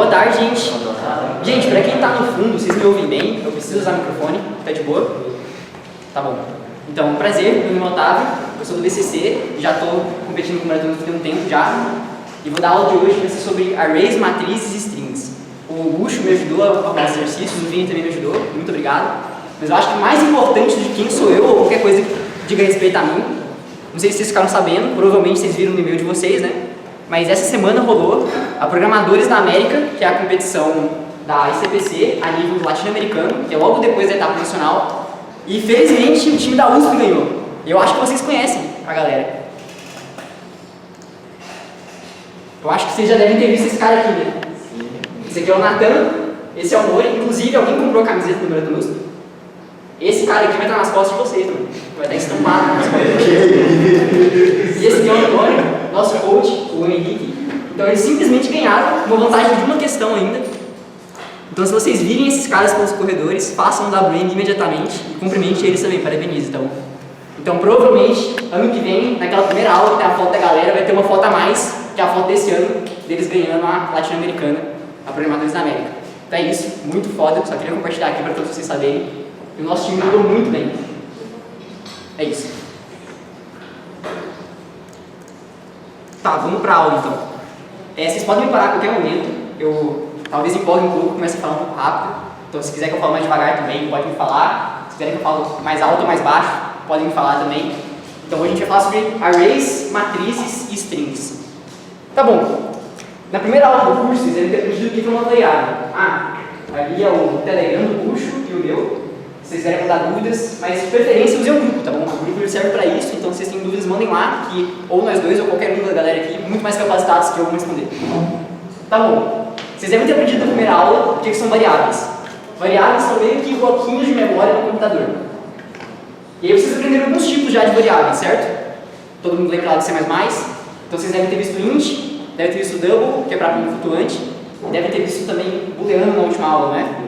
boa tarde, gente. Gente, pra quem tá no fundo, vocês me ouvem bem? Eu preciso usar o microfone, tá de boa? Tá bom. Então, prazer, meu nome é Otávio, eu sou do BCC, já tô competindo com maratonas tem um tempo já, e vou dar aula de hoje vai ser sobre arrays, matrizes e strings. O Gucho me ajudou a arrumar esse exercício, o Vini também me ajudou, muito obrigado. Mas eu acho que mais importante do que quem sou eu, ou qualquer coisa que diga respeito a mim, não sei se vocês ficaram sabendo, provavelmente vocês viram no e-mail de vocês, né? Mas essa semana rolou a Programadores da América, que é a competição da ICPC a nível latino-americano, que é logo depois da etapa nacional. E felizmente o time da USP ganhou. Eu acho que vocês conhecem a galera. Eu acho que vocês já devem ter visto esse cara aqui, né? Esse aqui é o Natan, esse é o Mori. Inclusive, alguém comprou a camiseta do Maratona USP? Esse cara aqui vai estar nas costas de vocês, mano. Vai estar estampado nas costas. E esse aqui é o Antônio, nosso coach, o Henrique. Então eles simplesmente ganharam uma vantagem de uma questão ainda. Então se vocês virem esses caras pelos corredores, façam um WM imediatamente e cumprimente eles também, parabenize. Então provavelmente, ano que vem, naquela primeira aula que tem a foto da galera, vai ter uma foto a mais, que é a foto desse ano, deles ganhando a Latino-Americana, a Programadores da América. Então é isso, muito foda, só queria compartilhar aqui para todos vocês saberem. E o nosso time mudou muito bem. É isso. Tá, vamos pra aula então. Vocês podem me parar a qualquer momento. Eu talvez empolgue um pouco, comece a falar um pouco rápido. Então se quiser que eu fale mais devagar também, pode me falar. Se quiserem que eu fale mais alto ou mais baixo, podem me falar também. Então hoje a gente vai falar sobre arrays, matrizes e strings. Tá bom. Na primeira aula do curso, vocês devem ter aprendido o que é uma variável. Ali é o Telegram do curso e o meu. Se vocês quiserem mandar dúvidas, mas de preferência usem o grupo, tá bom? O grupo serve para isso, então se vocês têm dúvidas, mandem lá, que ou nós dois ou qualquer um da galera aqui, muito mais capacitados que eu, vão responder. Tá bom. Vocês devem ter aprendido na primeira aula o que são variáveis. Variáveis são meio que bloquinhos de memória no computador. E aí vocês aprenderam alguns tipos já de variáveis, certo? Todo mundo lembra lá de C++? Então vocês devem ter visto int, devem ter visto double, que é para ponto flutuante, e devem ter visto também booleano na última aula, né?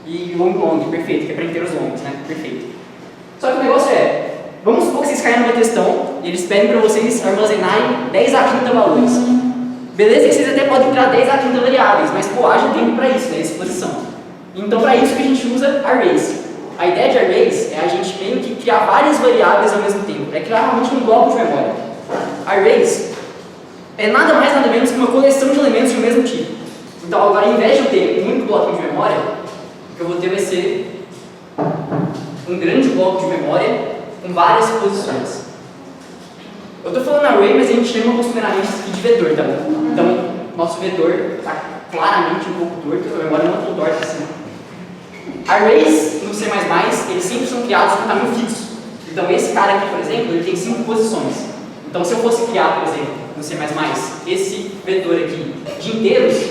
E long, perfeito, que é para inteiros longos, né? Perfeito. Só que o negócio é, vamos supor que vocês caem numa questão e eles pedem para vocês armazenarem 10 a quinta valores. Beleza que vocês até podem criar 10 a quinta variáveis, mas pô, haja tempo para isso, né? Exposição. Então para isso que a gente usa arrays. A ideia de arrays é a gente meio que criar várias variáveis ao mesmo tempo. É criar realmente um bloco de memória. Arrays é nada mais nada menos que uma coleção de elementos do mesmo tipo. Então agora, ao invés de eu ter um único bloquinho de memória, o que eu vou ter vai ser um grande bloco de memória com várias posições. Eu estou falando array, mas a gente chama costumeiramente isso aqui de vetor, tá bom? Então, nosso vetor está claramente um pouco torto, a memória não é tão torta assim. Arrays no C++, eles sempre são criados com tamanho fixo. Então, esse cara aqui, por exemplo, ele tem 5 posições. Então, se eu fosse criar, por exemplo, no C++, esse vetor aqui de inteiros,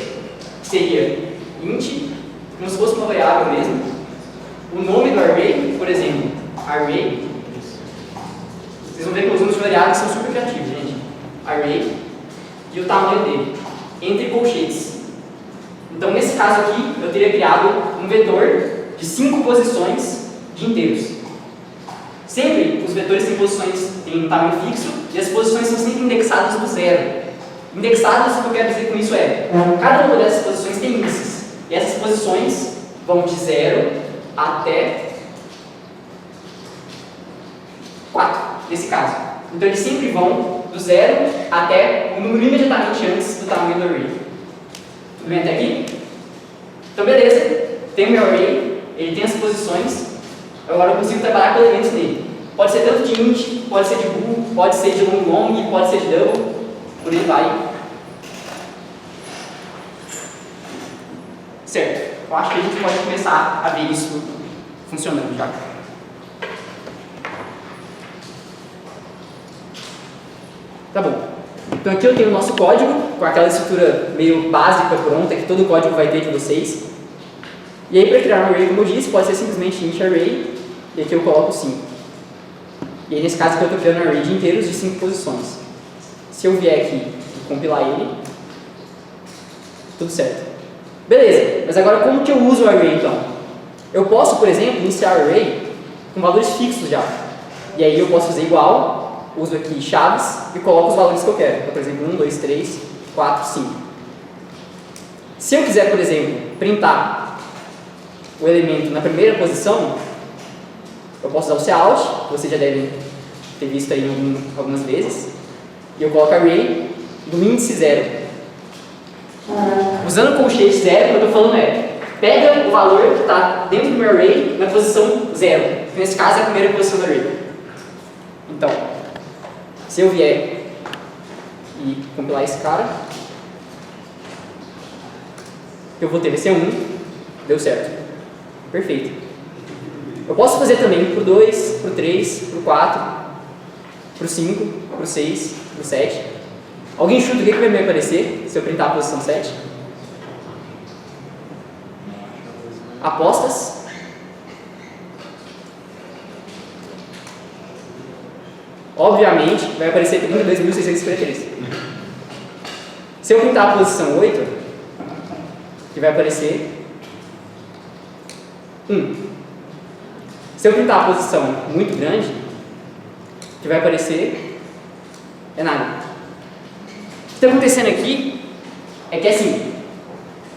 seria int, como se fosse uma variável mesmo. O nome do array, por exemplo, array, vocês vão ver que os nomes de variáveis são super criativos, gente. Array e o tamanho dele, entre colchetes. Então, nesse caso aqui, eu teria criado um vetor de 5 posições de inteiros. Sempre os vetores têm posições, têm um tamanho fixo e as posições são sempre indexadas do zero. Indexadas, o que eu quero dizer com isso é, cada uma dessas posições tem índices. E essas posições vão de 0 até 4, nesse caso. Então eles sempre vão do 0 até o número imediatamente antes do tamanho do array. Tudo bem até aqui? Então beleza, tem o meu array, ele tem as posições, agora eu consigo trabalhar com elementos nele. Pode ser tanto de int, pode ser de bool, pode ser de long, pode ser de double, por aí vai. Certo, eu acho que a gente pode começar a ver isso funcionando já. Tá bom. Então aqui eu tenho o nosso código, com aquela estrutura meio básica, pronta, que todo código vai ter de vocês. E aí para criar um array, como eu disse, pode ser simplesmente int array, e aqui eu coloco 5. E aí nesse caso aqui eu estou criando um array de inteiros de 5 posições. Se eu vier aqui e compilar ele, tudo certo. Beleza, mas agora como que eu uso o array então? Eu posso, por exemplo, iniciar o array com valores fixos já. E aí eu posso fazer igual, uso aqui chaves e coloco os valores que eu quero. Então, por exemplo, 1, 2, 3, 4, 5. Se eu quiser, por exemplo, printar o elemento na primeira posição, eu posso usar o cout, que vocês já devem ter visto aí algumas vezes, e eu coloco array do índice 0. Usando o colchete 0, o que eu estou falando é, pega o valor que está dentro do meu array na posição 0, que nesse caso é a primeira posição do array. Então, se eu vier e compilar esse cara, eu vou ter VC1, deu certo. Perfeito. Eu posso fazer também pro 2, pro 3, pro 4, pro 5, pro 6, pro 7. Alguém chuta o que vai me aparecer se eu printar a posição 7? Apostas? Obviamente, vai aparecer 32.653. Se eu printar a posição 8, que vai aparecer 1. Se eu printar a posição muito grande, que vai aparecer é nada. O que está acontecendo aqui é que assim,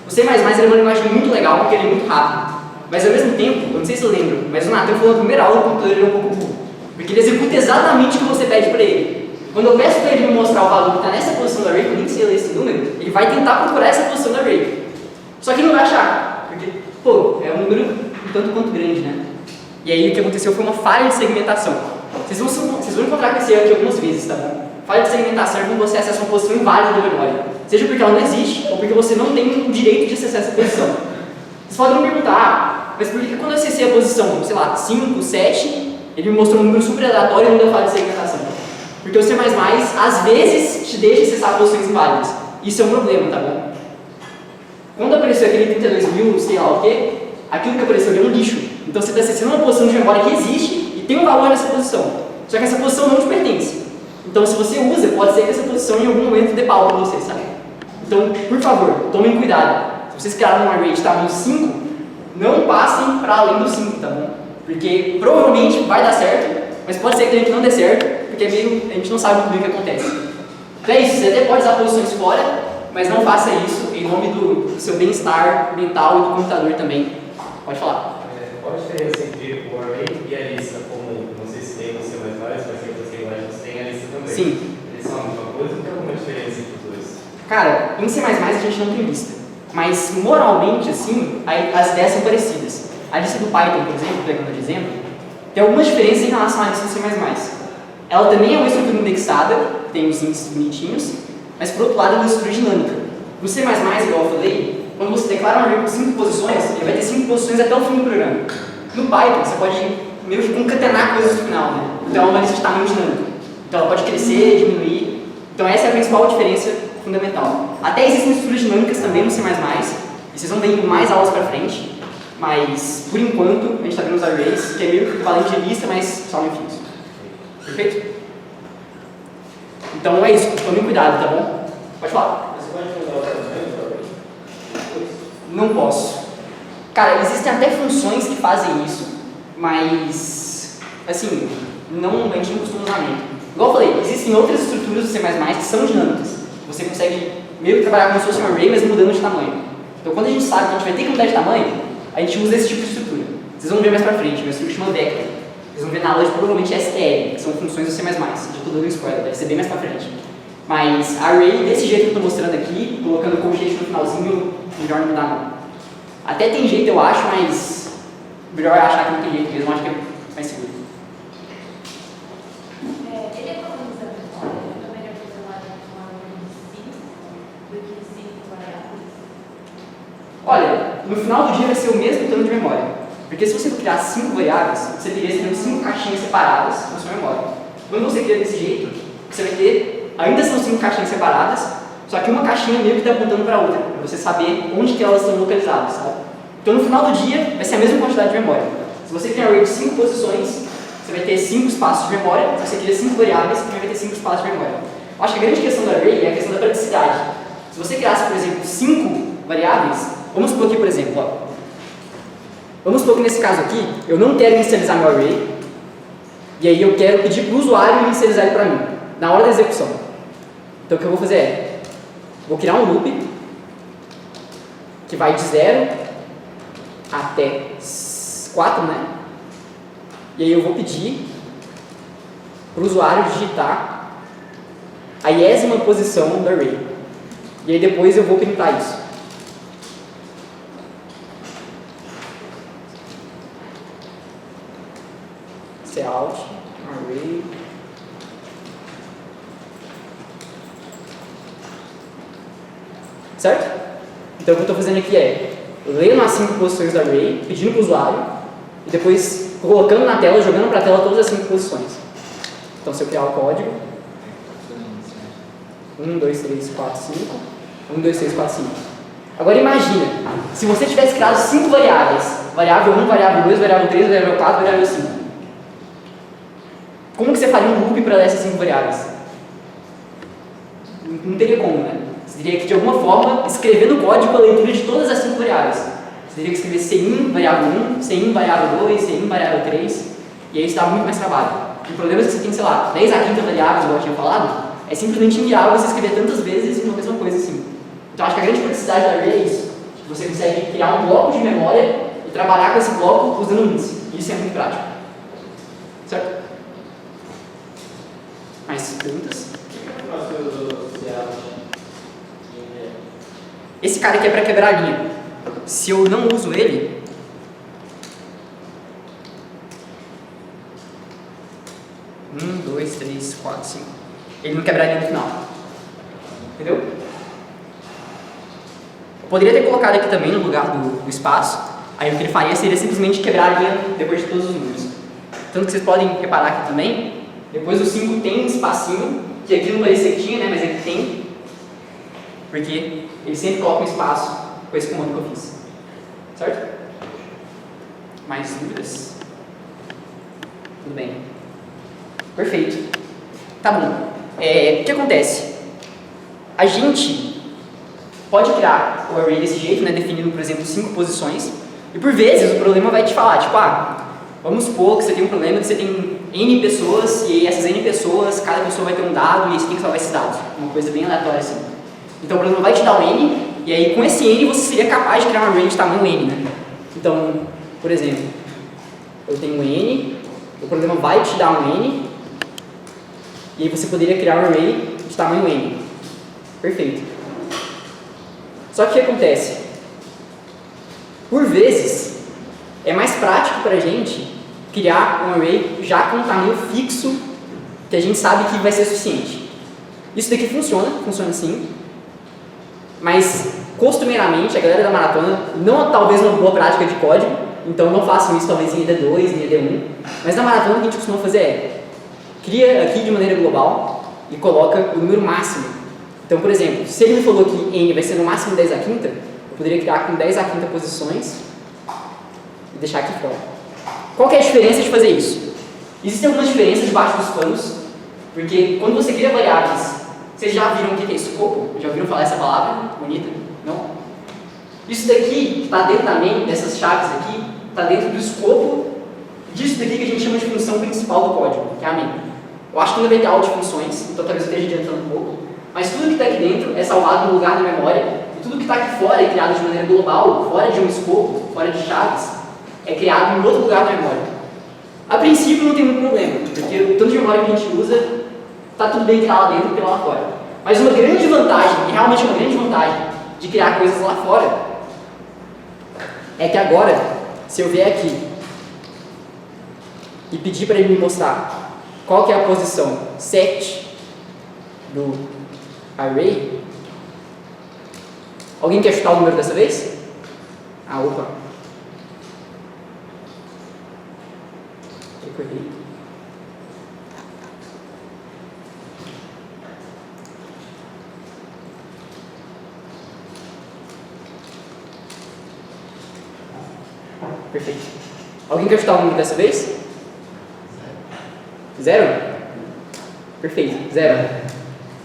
o C++ é uma linguagem muito legal porque ele é muito rápido. Mas ao mesmo tempo, eu não sei se eu lembro, mas o Nathan falou na primeira aula que o computador ele é um pouco burro. Porque ele executa exatamente o que você pede para ele. Quando eu peço para ele me mostrar o valor que está nessa posição do array, que eu nem sei ler esse número, ele vai tentar procurar essa posição do array. Só que ele não vai achar, porque, pô, é um número um tanto quanto grande, né? E aí o que aconteceu foi uma falha de segmentação. Vocês vão encontrar com esse erro aqui algumas vezes, tá bom? Falha de segmentação é quando você acessa uma posição inválida da memória. Seja porque ela não existe, ou porque você não tem o direito de acessar essa posição. Vocês podem me perguntar, mas por que quando eu acessei a posição, sei lá, 5, 7, ele me mostrou um número super aleatório e não deu falha de segmentação? Porque o C++, às vezes, te deixa acessar posições inválidas. Isso é um problema, tá bom? Quando apareceu aquele 32.000, sei lá o quê, aquilo que apareceu ali é um lixo. Então você está acessando uma posição de memória que existe e tem um valor nessa posição. Só que essa posição não te pertence. Então se você usa, pode ser que essa posição em algum momento dê pau para você, sabe? Então, por favor, tomem cuidado. Se vocês criaram um array de tamanho 5, não passem para além do 5, tá bom? Porque provavelmente vai dar certo, mas pode ser que a gente não dê certo, porque a gente não sabe muito bem o que acontece. Então é isso, você até pode usar posições fora, mas não faça isso em nome do seu bem-estar mental e do computador também. Pode falar. Qual a diferença entre o array e a lista? Como não sei se tem você mais vários, mas tem você mais você tem a lista também. Sim. Eles são a mesma coisa ou tem alguma diferença entre os dois? Cara, em C++ a gente não tem lista. Mas moralmente, assim, as ideias são parecidas. A lista do Python, por exemplo, pegando de exemplo, tem algumas diferenças em relação à lista do C++. Ela também é uma estrutura indexada, tem os índices bonitinhos, mas por outro lado é uma estrutura dinâmica. No C++, igual eu falei, quando você declara um array com 5 posições, ele vai ter 5 posições até o fim do programa. No Python, você pode meio que concatenar coisas no final, né? Então é uma lista de tamanho dinâmico. Então ela pode crescer, diminuir. Então essa é a principal diferença fundamental. Até existem estruturas dinâmicas também no C++, e vocês vão ver mais aulas pra frente, mas por enquanto a gente está vendo os arrays, que é meio que equivalente de lista, mas só infinitos. Perfeito? Então é isso, tomem cuidado, tá bom? Pode falar. Você pode mudar o tamanho do array? Não posso. Cara, existem até funções que fazem isso, mas, assim, a gente não costuma usar muito. Igual eu falei, existem outras estruturas do C++ que são dinâmicas. Você consegue meio que trabalhar como se fosse um array, mas mudando de tamanho. Então quando a gente sabe que a gente vai ter que mudar de tamanho, a gente usa esse tipo de estrutura. Vocês vão ver mais pra frente, uma estrutura chama vector. Vocês vão ver na aula de provavelmente STL, que são funções do C++. Já estou dando um spoiler, deve ser bem mais pra frente. Mas array, desse jeito que eu estou mostrando aqui, colocando o colchete no finalzinho, melhor não dá não. Até tem jeito eu acho, mas melhor é achar que não tem jeito mesmo, eu acho que é mais seguro. Ele economiza memória, eu também ia fazer lá com a de 5 do que 5 variáveis. Olha, no final do dia vai ser o mesmo tanto de memória. Porque se você criar 5 variáveis, você teria 5 caixinhas separadas na sua memória. Quando você cria desse jeito, você vai ter, ainda são 5 caixinhas separadas, só que uma caixinha meio que está apontando para a outra, para você saber onde que elas estão localizadas, sabe? Então no final do dia, vai ser a mesma quantidade de memória. Se você criar um array de 5 posições, você vai ter 5 espaços de memória. Se você cria 5 variáveis, você vai ter 5 espaços de memória. Eu acho que a grande questão do array é a questão da praticidade. Se você criasse, por exemplo, 5 variáveis, vamos supor aqui, por exemplo, ó, vamos supor que nesse caso aqui, eu não quero inicializar meu array, e aí eu quero pedir para o usuário inicializar ele para mim, na hora da execução. Então o que eu vou fazer é, vou criar um loop, que vai de 0 até 4, né? E aí eu vou pedir para o usuário digitar a 10ª posição do array. E aí depois eu vou printar isso. Cout, array. Certo? Então o que eu estou fazendo aqui é lendo as 5 posições do array, pedindo para o usuário e depois colocando na tela, jogando para a tela todas as 5 posições. Então se eu criar o código 1, 2, 3, 4, 5 1, 2, 3, 4, 5. Agora imagina, se você tivesse criado 5 variáveis, variável 1, variável 2, variável 3, variável 4, variável 5. Como que você faria um loop para essas 5 variáveis? Não teria como, né? Você teria que, de alguma forma, escrever no código a leitura de todas as 5 variáveis. Você teria que escrever C1, variável 1, C1, variável 2, C1, variável 3, e aí isso dá muito mais trabalho. O problema é que você tem, sei lá, 10 a 15 variáveis, igual eu tinha falado, é simplesmente inviável você escrever tantas vezes uma mesma coisa assim. Então acho que a grande praticidade da array é isso. Você consegue criar um bloco de memória e trabalhar com esse bloco usando um índice. E isso é muito prático. Certo? Mais perguntas? Esse cara aqui é para quebrar a linha. Se eu não uso ele, um, 2, 3, 4, 5. Ele não quebra a linha no final. Entendeu? Eu poderia ter colocado aqui também no lugar do espaço. Aí o que ele faria seria simplesmente quebrar a linha depois de todos os números. Tanto que vocês podem reparar aqui também. Depois do 5 tem um espacinho, que aqui não parecia que tinha, né? Mas aqui tem. Porque ele sempre coloca um espaço com esse comando que eu fiz. Certo? Mais dúvidas? Tudo bem. Perfeito. Tá bom. O que acontece? A gente pode criar o array desse jeito, né? Definindo, por exemplo, 5 posições. E por vezes o problema vai te falar, tipo, vamos supor que você tem um problema que você tem N pessoas e essas N pessoas, cada pessoa vai ter um dado e você tem que salvar esses dados. Uma coisa bem aleatória assim. Então o problema vai te dar um N e aí com esse N você seria capaz de criar um array de tamanho N, né? Então, por exemplo, eu tenho um N, o problema vai te dar um N e aí você poderia criar um array de tamanho N. Perfeito. Só que o que acontece? Por vezes, é mais prático para a gente criar um array já com um tamanho fixo que a gente sabe que vai ser suficiente. Isso daqui funciona sim, mas costumeiramente a galera da maratona, não talvez uma boa prática de código, então não façam isso talvez em ED2, em ED1, mas na maratona o que a gente costuma fazer é cria aqui de maneira global e coloca o número máximo. Então, por exemplo, se ele me falou que N vai ser no máximo 10 a quinta, eu poderia criar com 10 a quinta posições e deixar aqui fora. Qual que é a diferença de fazer isso? Existem algumas diferenças debaixo dos panos, porque quando você cria variáveis, vocês já viram o que é escopo? Já ouviram falar essa palavra bonita? Não? Isso daqui está dentro da main, dessas chaves aqui, está dentro do escopo disso daqui que a gente chama de função principal do código, que é a main. Eu acho que não vai ter aula de funções, então talvez eu esteja adiantando um pouco, mas tudo que está aqui dentro é salvado no lugar da memória, e tudo que está aqui fora é criado de maneira global, fora de um escopo, fora de chaves, é criado em outro lugar da memória. A princípio não tem muito problema, porque o tanto de memória que a gente usa, está tudo bem criar lá dentro e criar lá fora. Mas uma grande vantagem, e realmente uma grande vantagem, de criar coisas lá fora, é que agora, se eu vier aqui e pedir para ele me mostrar qual que é a posição 7 do array, alguém quer chutar o número dessa vez? Opa. Eu errei. Perfeito. Alguém quer chutar o número dessa vez? 0? Perfeito, 0.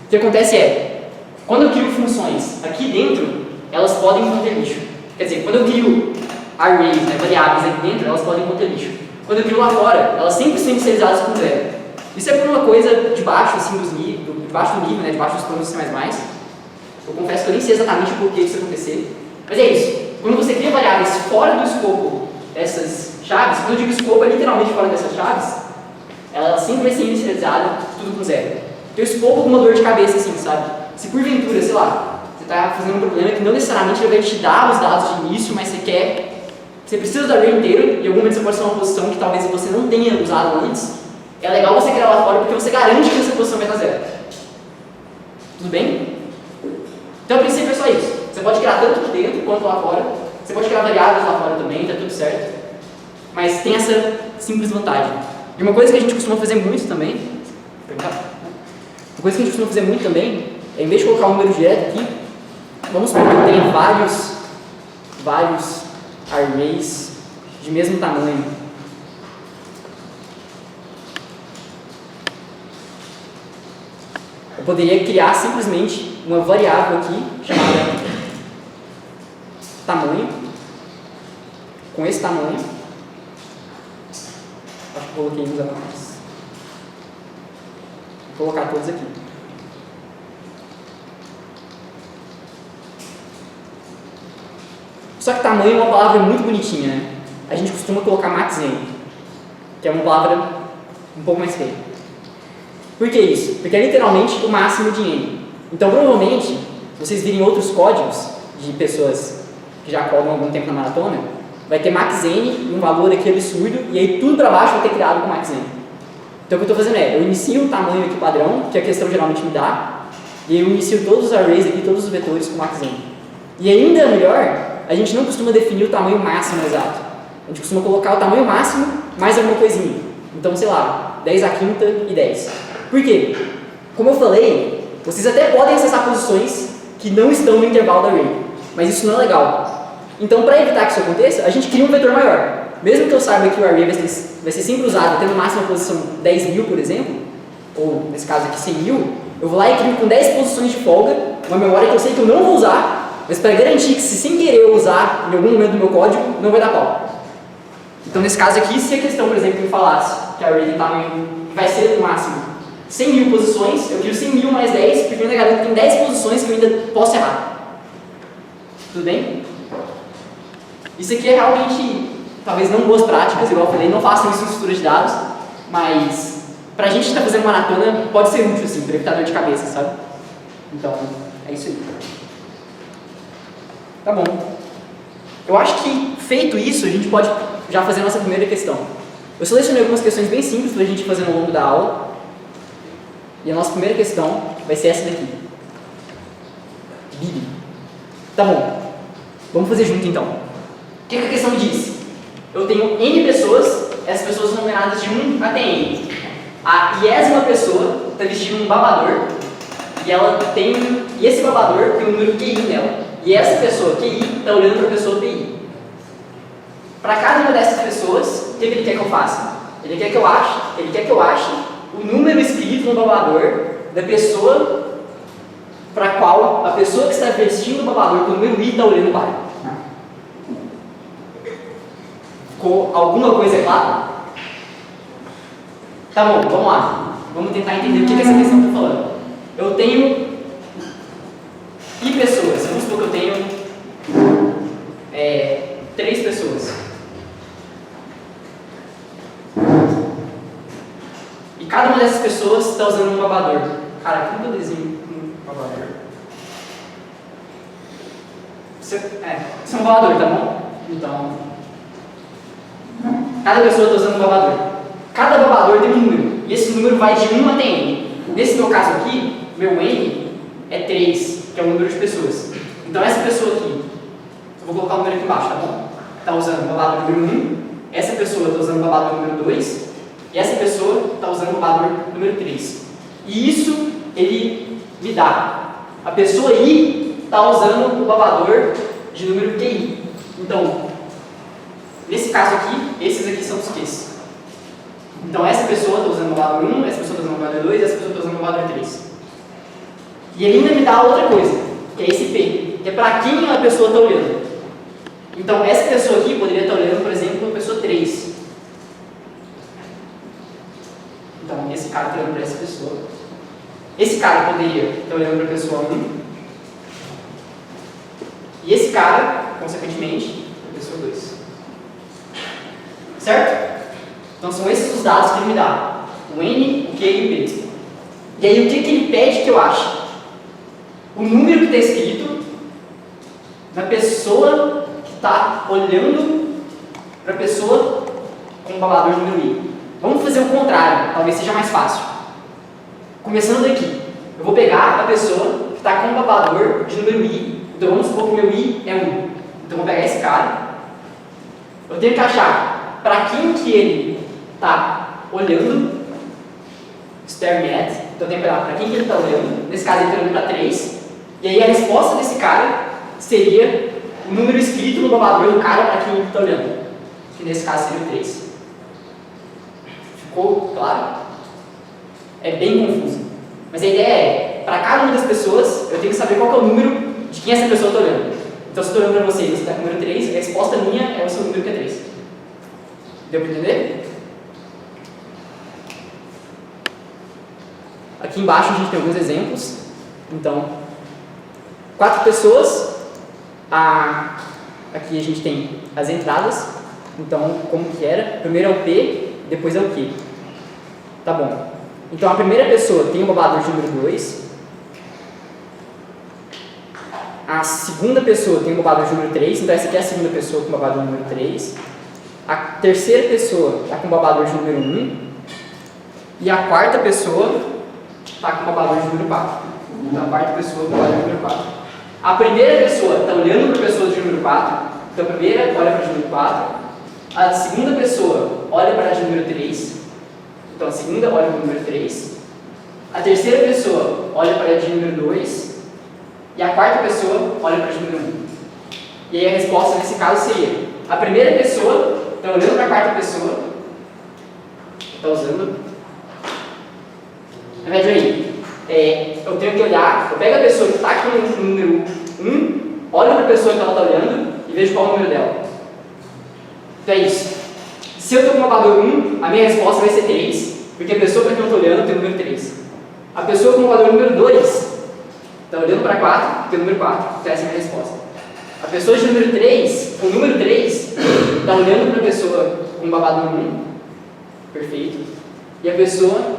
O que acontece é, quando eu crio funções aqui dentro, elas podem conter lixo. Quer dizer, quando eu crio arrays, né, variáveis aqui dentro, elas podem conter lixo. Quando eu crio lá fora, elas sempre são inicializadas com 0. Isso é por uma coisa debaixo, assim, debaixo do nível, né, debaixo dos planos do C++. Eu confesso que eu nem sei exatamente por que isso acontecer, Mas é isso. Quando você cria variáveis fora do escopo dessas chaves, quando eu digo escopo é literalmente fora dessas chaves, ela sempre vai ser inicializada tudo com zero. Então o escopo com uma dor de cabeça assim, sabe? Se porventura, sei lá, você está fazendo um problema que não necessariamente ele vai te dar os dados de início, mas você precisa do array inteiro, e em algum momento você pode ser uma posição que talvez você não tenha usado antes, é legal você criar lá fora porque você garante que essa posição vai estar zero. Tudo bem? Então, a princípio é só isso. Você pode criar tanto aqui dentro quanto lá fora. Você pode criar variáveis lá fora também, tá tudo certo. Mas tem essa simples vantagem. E uma coisa que a gente costuma fazer muito também, é, em vez de colocar um número direto aqui, vamos supor que eu tenha vários arrays de mesmo tamanho. Eu poderia criar simplesmente uma variável aqui chamada tamanho, com esse tamanho. Acho que coloquei uns a mais. Vou colocar todos aqui. Só que tamanho é uma palavra muito bonitinha, né? A gente costuma colocar maxn, que é uma palavra um pouco mais feia. Por que isso? Porque é literalmente o máximo de n. Então, provavelmente, se vocês virem outros códigos de pessoas que já codam há algum tempo na maratona, vai ter maxn e um valor aqui absurdo, e aí tudo para baixo vai ter criado com maxn. Então, o que eu estou fazendo é, eu inicio o tamanho aqui padrão, que a questão geralmente me dá, e aí eu inicio todos os arrays aqui, todos os vetores com maxn. E ainda melhor, a gente não costuma definir o tamanho máximo exato. A gente costuma colocar o tamanho máximo mais alguma coisinha. Então, sei lá, 10 à quinta e 10. Por quê? Como eu falei, vocês até podem acessar posições que não estão no intervalo da array, mas isso não é legal. Então, para evitar que isso aconteça, a gente cria um vetor maior. Mesmo que eu saiba que o array vai ser sempre usado tendo máxima posição 10.000, por exemplo, ou nesse caso aqui 100.000, eu vou lá e crio com 10 posições de folga, uma memória que eu sei que eu não vou usar, mas para garantir que se sem querer eu usar em algum momento do meu código, não vai dar pau. Então, nesse caso aqui, se a questão, por exemplo, me falasse que a array tem tamanho vai ser no máximo 100.000 posições, eu crio 100.000 mais 10, porque eu ainda garanto que tem 10 posições que eu ainda posso errar. Tudo bem? Isso aqui é realmente, talvez não boas práticas, igual eu falei, não façam isso em estrutura de dados, mas pra gente que está fazendo maratona, pode ser útil, assim, para evitar dor de cabeça, sabe? Então, é isso aí. Tá bom. Eu acho que, feito isso, a gente pode já fazer a nossa primeira questão. Eu selecionei algumas questões bem simples para a gente fazer ao longo da aula. E a nossa primeira questão vai ser essa daqui. Bibi. Tá bom. Vamos fazer junto então. O que a questão diz? Eu tenho N pessoas, essas pessoas são numeradas de 1 até N. A 10ª pessoa está vestindo um babador e esse babador tem um número QI nela. E essa pessoa QI está olhando para a pessoa PI. Para cada uma dessas pessoas, o que ele quer que eu faça? Ele quer que eu ache o número escrito no babador da pessoa para a qual a pessoa que está vestindo o babador com o número I está olhando para. Ficou alguma coisa clara? Tá bom, vamos lá. Vamos tentar entender o que essa questão está falando. Eu tenho I pessoas. Vamos supor que eu tenho 3 pessoas. E cada uma dessas pessoas está usando um babador. Cara, como eu desenho um babador? Isso é um babador, tá bom? Então, cada pessoa está usando um babador. Cada babador tem um número. E esse número vai de 1 até N. Nesse meu caso aqui, meu N é 3, que é o número de pessoas. Então essa pessoa aqui, eu vou colocar o número aqui embaixo, tá bom? Está usando o babador número 1, essa pessoa está usando o babador número 2, e essa pessoa está usando o babador número 3. E isso ele me dá. A pessoa I está usando o babador de número QI. Então, nesse caso aqui, esses aqui são os Qs. Então essa pessoa está usando o babador 1, essa pessoa está usando o babador 2, essa pessoa está usando o babador 3. E ele ainda me dá outra coisa, que é esse P, que é para quem a pessoa está olhando. Então, essa pessoa aqui poderia estar olhando, por exemplo, para a pessoa 3. Então, esse cara está olhando para essa pessoa. Esse cara poderia estar olhando para a pessoa 1. E esse cara, consequentemente, é a pessoa 2. Certo? Então são esses os dados que ele me dá. O N, o Q e o P. E aí o que ele pede que eu ache? O número que está escrito na pessoa que está olhando para a pessoa com o babador número I. Vamos fazer o contrário, talvez seja mais fácil. Começando daqui, eu vou pegar a pessoa que está com o babador de número I. Então vamos supor que o meu I é 1. Então eu vou pegar esse cara. Eu tenho que achar para quem que ele está olhando. Stare at. Então eu tenho que olhar para quem que ele está olhando. Nesse caso ele está olhando para 3. E aí a resposta desse cara seria o número escrito no babador do cara para quem ele está olhando. Que nesse caso seria o 3. Ficou claro? É bem confuso. Mas a ideia é, para cada uma das pessoas, eu tenho que saber qual que é o número de quem essa pessoa está olhando. Então se eu estou olhando para você e você está com o número 3, a resposta minha é o seu número que é 3. Deu para entender? Aqui embaixo a gente tem alguns exemplos. Então, 4 pessoas. Aqui a gente tem as entradas. Então, como que era? Primeiro é o P, depois é o Q. Tá bom. Então, a primeira pessoa tem o babador de número 2. A segunda pessoa tem o babador de número 3. Então, essa aqui é a segunda pessoa com o babador de número 3. A terceira pessoa está com o babador de número 1. E a quarta pessoa está com o babador de número 4. Então, a quarta pessoa com o babador de número 4. A primeira pessoa está olhando para a pessoa de número 4. Então, a primeira olha para a de número 4. A segunda pessoa olha para a de número 3. Então, a segunda olha para o número 3. A terceira pessoa olha para a de número 2. E a quarta pessoa olha para a de número 1. E aí a resposta nesse caso seria: a primeira pessoa está olhando para a quarta pessoa. Está usando. Na verdade, aí, eu tenho que olhar. Eu pego a pessoa que está com o número 1, olho para a pessoa que ela está olhando e vejo qual é o número dela. Então é isso. Se eu estou com o babador 1, a minha resposta vai ser 3, porque a pessoa para quem eu estou olhando tem o número 3. A pessoa com o babador número 2 está olhando para 4, tem o número 4. Então essa é a minha resposta. A pessoa de número 3, com o número 3, está olhando para a pessoa com o babador 1. Perfeito. E a pessoa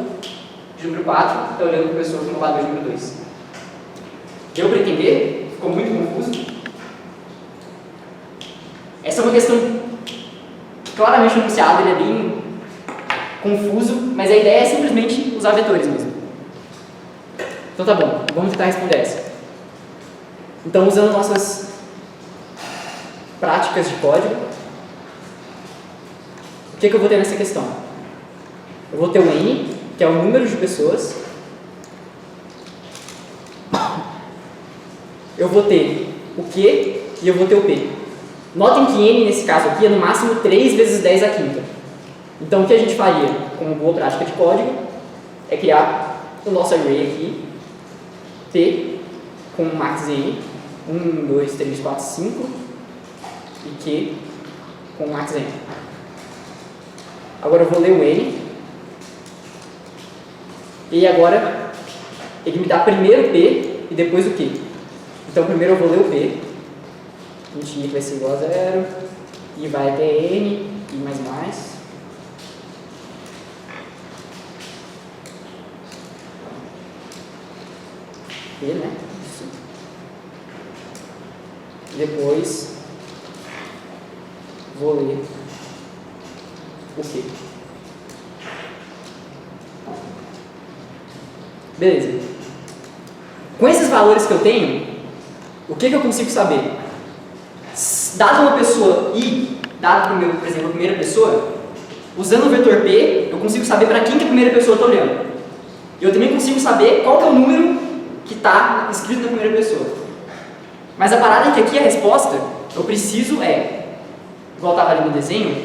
de número 4 está olhando para a pessoa com o babador de número 2. Deu para entender? Ficou muito confuso? Essa é uma questão claramente no enunciado, ele é bem confuso, mas a ideia é simplesmente usar vetores mesmo. Então tá bom, vamos tentar responder essa. Então, usando nossas práticas de código, o que eu vou ter nessa questão? Eu vou ter o N, que é o número de pessoas. Eu vou ter o Q e eu vou ter o P. Notem que N, nesse caso aqui, é no máximo 3 vezes 10 à quinta. Então, o que a gente faria com uma boa prática de código é criar o nosso array aqui, P, com max N, 1, 2, 3, 4, 5, e Q, com max N. Agora eu vou ler o N, e agora ele me dá primeiro o P e depois o Q. Então, primeiro eu vou ler o P, que vai ser igual a 0, e vai até N, e mais. P, né? Isso. Depois, vou ler o Q. Beleza. Com esses valores que eu tenho, o que eu consigo saber? Dado uma pessoa I, dado, por exemplo, a primeira pessoa, usando o vetor P, eu consigo saber para quem que a primeira pessoa está olhando. Eu também consigo saber qual que é o número que está escrito na primeira pessoa. Mas a parada é que aqui a resposta, eu preciso igual estava ali no desenho,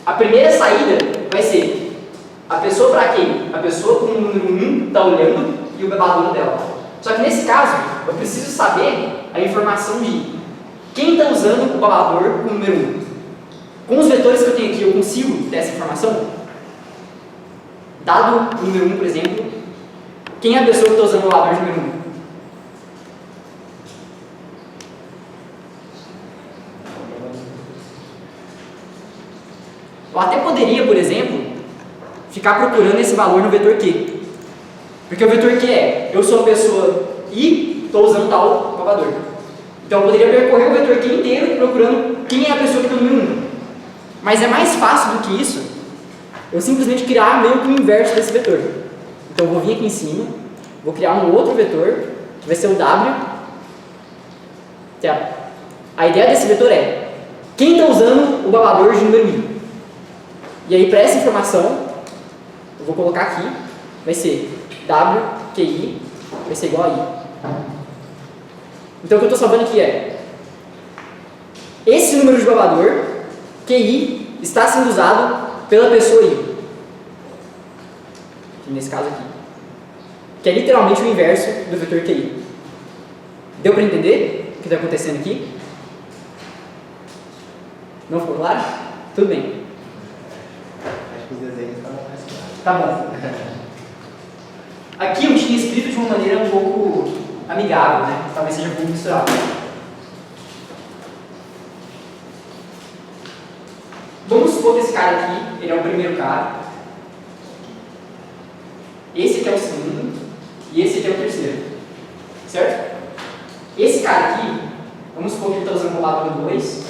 a primeira saída vai ser a pessoa para quem a pessoa com o número 1 está olhando e o babador dela. Só que nesse caso, eu preciso saber a informação de quem está usando o babador com o número 1. Com os vetores que eu tenho aqui, eu consigo ter essa informação? Dado o número 1, por exemplo, quem é a pessoa que está usando o babador de número 1? Eu até poderia, por exemplo, ficar procurando esse valor no vetor Q. Porque o vetor Q é, eu sou a pessoa I, estou usando tal babador. Então eu poderia percorrer o vetor Q inteiro procurando quem é a pessoa que está no número 1. Mas é mais fácil do que isso, eu simplesmente criar meio que o inverso desse vetor. Então eu vou vir aqui em cima, vou criar um outro vetor, que vai ser o W. A ideia desse vetor é, quem está usando o babador de número I? E aí para essa informação, eu vou colocar aqui, vai ser WQI, vai ser igual a I. Então o que eu estou salvando aqui é, esse número de babador, QI, está sendo usado pela pessoa I. Nesse caso aqui. Que é literalmente o inverso do vetor QI. Deu para entender o que está acontecendo aqui? Não ficou claro? Tudo bem. Acho que os desenhos estavam mais claros. Tá bom. Aqui eu tinha escrito de uma maneira um pouco amigável, né? Talvez seja um pouco misturado. Vamos supor que esse cara aqui, ele é o primeiro cara. Esse aqui é o segundo. E esse aqui é o terceiro. Certo? Esse cara aqui, vamos supor que ele está usando o babador 2.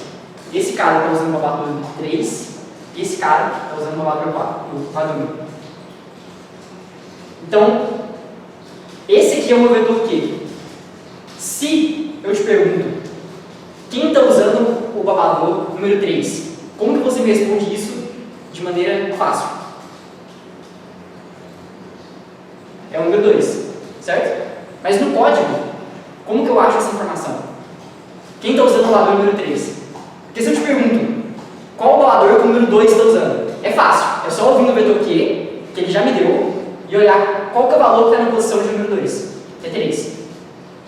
Esse cara está usando o babador 3. E esse cara está usando o babador 4. O babador 1. Então, esse aqui é o meu vetor Q. Se eu te pergunto, quem está usando o babador número 3? Como que você me responde isso de maneira fácil? É o número 2, certo? Mas no código, como que eu acho essa informação? Quem está usando o babador número 3? Porque se eu te pergunto, qual o babador que o número 2 está usando? É fácil, é só ouvir no vetor Q, que ele já me deu, e olhar qual que é o valor que está na posição de número 2. É 3.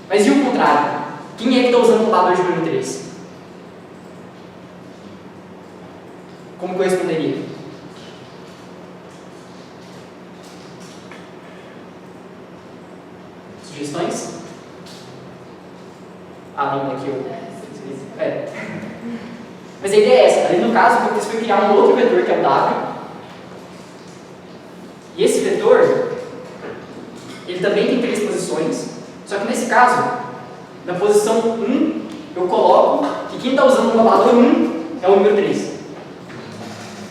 Mas e o contrário? Quem é que está usando o babador de número 3? Como que eu responderia? Sugestões? Além daqui eu... Mas a ideia é essa. Ali no caso, você foi criar um outro vetor que é o W. E esse vetor, ele também tem 3 posições. Só que nesse caso, na posição 1, eu coloco que quem está usando o babador 1 é o número 3.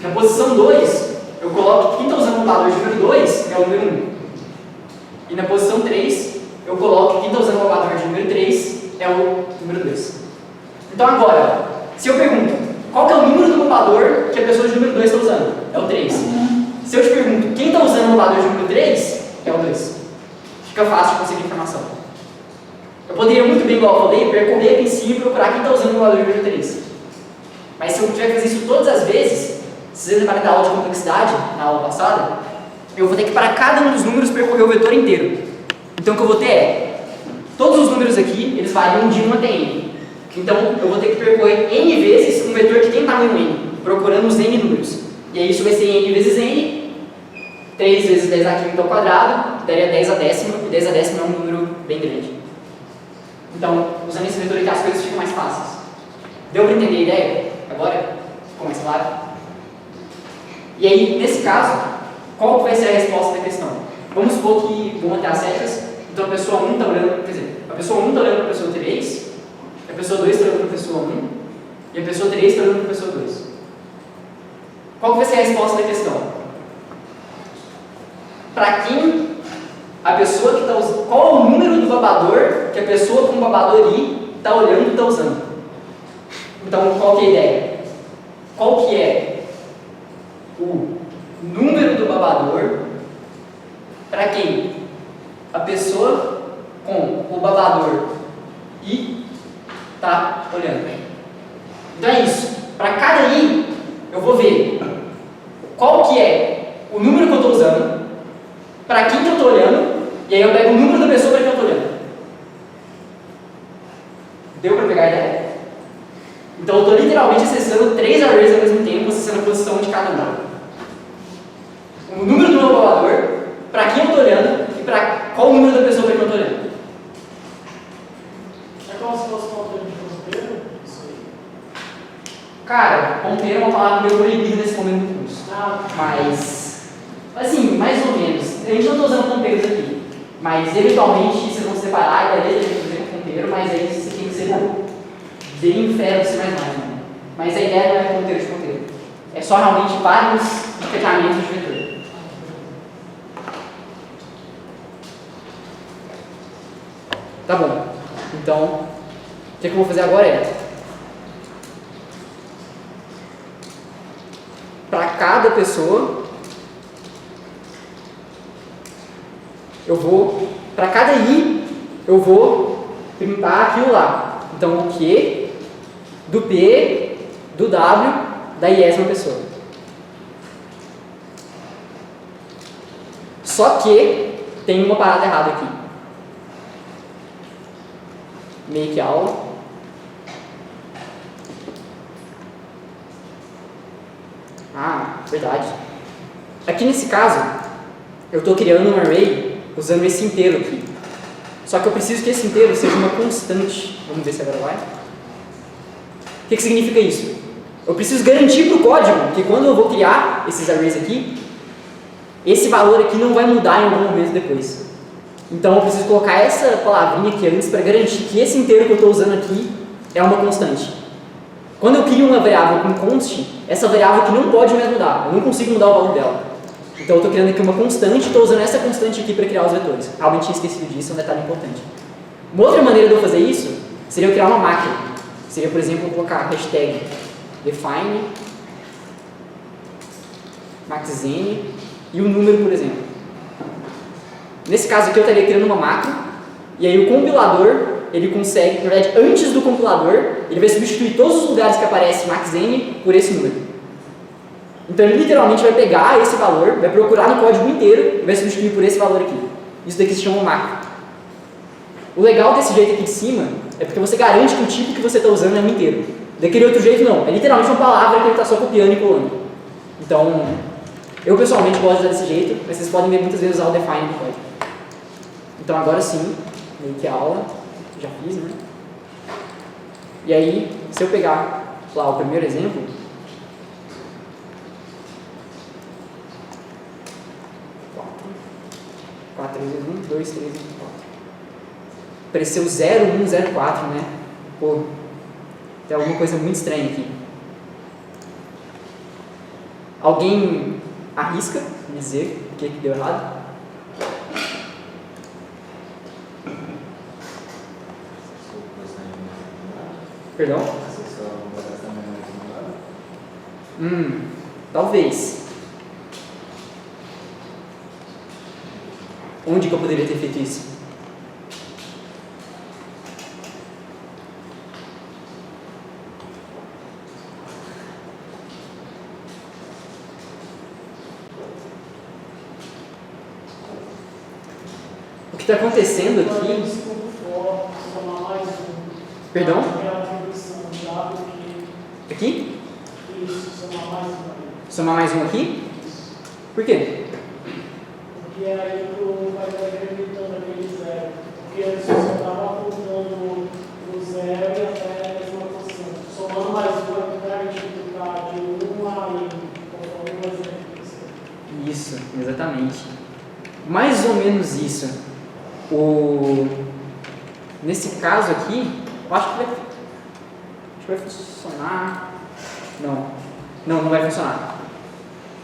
Na posição 2, eu coloco que quem está usando o babador de número 2 é o número 1. E na posição 3, eu coloco que quem está usando o babador de número 3 é o número 2. Então agora, se eu pergunto, qual que é o número do babador que a pessoa de número 2 está usando? É o 3. Se eu te pergunto, quem está usando o babador de número 3? É o 2. Fica fácil de conseguir informação. Eu poderia muito bem, igual eu falei, percorrer aqui em cima e procurar quem está usando o babador de número 3. Mas se eu tiver que fazer isso todas as vezes, se vocês lembrarem da aula de complexidade, na aula passada, eu vou ter que para cada um dos números percorrer o vetor inteiro. Então o que eu vou ter é, todos os números aqui, eles variam de 1 até n. Então eu vou ter que percorrer n vezes um vetor que tem tamanho n, procurando os n números. E aí isso vai ser n vezes n, 3 vezes 10 a quinta ao quadrado, daria 10 a décima, e 10 a décima é um número bem grande. Então, usando esse vetor aqui, as coisas ficam mais fáceis. Deu para entender a ideia? Agora ficou mais claro? E aí, nesse caso, qual vai ser a resposta da questão? Vamos supor que vou manter as setas, então a pessoa 1 está olhando, quer dizer, a pessoa 1 está olhando para a pessoa 3, a pessoa 2 está olhando para a pessoa 1, e a pessoa 3 está olhando para a pessoa 2. Qual vai ser a resposta da questão? Para quem a pessoa que está usando, qual é o número do babador que a pessoa com o babador I está olhando e está usando? Então, qual que é a ideia? Qual que é o número do babador para quem a pessoa com o babador I está olhando? Então é isso. Para cada I, eu vou ver qual que é o número que eu estou usando, para quem que eu estou olhando, e aí eu pego o número da pessoa para quem eu estou olhando. Deu para pegar a ideia? Então eu estou literalmente acessando 3 arrays ao mesmo tempo, acessando a posição de cada um. O número do meu babador, para quem eu estou olhando, e para qual o número da pessoa para quem eu estou olhando. É como se fosse uma alternativa inteira? Isso aí. Cara, ponteiro é uma palavra meio proibida nesse momento do curso. Mas, assim, mais ou menos. A gente não está usando ponteiros aqui. Mas, eventualmente, vocês vão se separar e daí a gente vai fazer com ponteiro, mas aí você tem que ser bem inferno, se mais nada. Né? Mas a ideia não é ponteiro de ponteiro. É só realmente vários ferramentas de vetor. Tá bom. Então, o que eu vou fazer agora é, para cada pessoa, para cada i, eu vou printar aquilo lá. Então, o Q, do P, do W, da iésima pessoa. Só que tem uma parada errada aqui. Make aula. Ah, verdade. Aqui nesse caso, eu estou criando um array usando esse inteiro aqui. Só que eu preciso que esse inteiro seja uma constante. Vamos ver se agora vai. O que significa isso? Eu preciso garantir para o código que quando eu vou criar esses arrays aqui, esse valor aqui não vai mudar em algum momento depois. Então eu preciso colocar essa palavrinha aqui antes para garantir que esse inteiro que eu estou usando aqui é uma constante. Quando eu crio uma variável com const, essa variável aqui não pode mais mudar. Eu não consigo mudar o valor dela. Então eu estou criando aqui uma constante e estou usando essa constante aqui para criar os vetores. Realmente tinha esquecido disso, é um detalhe importante. Uma outra maneira de eu fazer isso seria eu criar uma máquina. Seria, por exemplo, eu colocar hashtag define maxn e o número, por exemplo. Nesse caso aqui eu estaria criando uma máquina e aí o compilador, ele consegue, na verdade, antes do compilador, ele vai substituir todos os lugares que aparece maxn por esse número. Então ele literalmente vai pegar esse valor, vai procurar no código inteiro e vai substituir por esse valor aqui. Isso daqui se chama máquina. O legal desse jeito aqui de cima é porque você garante que o tipo que você está usando é o inteiro. Daquele outro jeito não, é literalmente uma palavra que ele está só copiando e colando. Então, eu pessoalmente gosto de usar desse jeito, mas vocês podem ver muitas vezes usar o define no código. Então agora sim, meio que a aula, já fiz, né? E aí, se eu pegar lá o primeiro exemplo, 4, 3, 1, 2, 3, 1, 4. Apareceu 0, 1, 0, 4, né? Pô, tem alguma coisa muito estranha aqui. Alguém arrisca dizer o que deu errado? Perdão? Talvez. Onde que eu poderia ter feito isso? O que está acontecendo aqui? Perdão? Aqui? Isso, somar mais um. Somar mais um aqui? Por quê? Porque aí tu vai estar acreditando aquele zero. Porque antes você estava apontando o zero e até a mesma posição. Somando mais um, vai garantir que tu está de 1 a n, conforme o exemplo. Isso, exatamente. Mais ou menos isso. Nesse caso aqui, eu acho que vai funcionar. Não vai funcionar.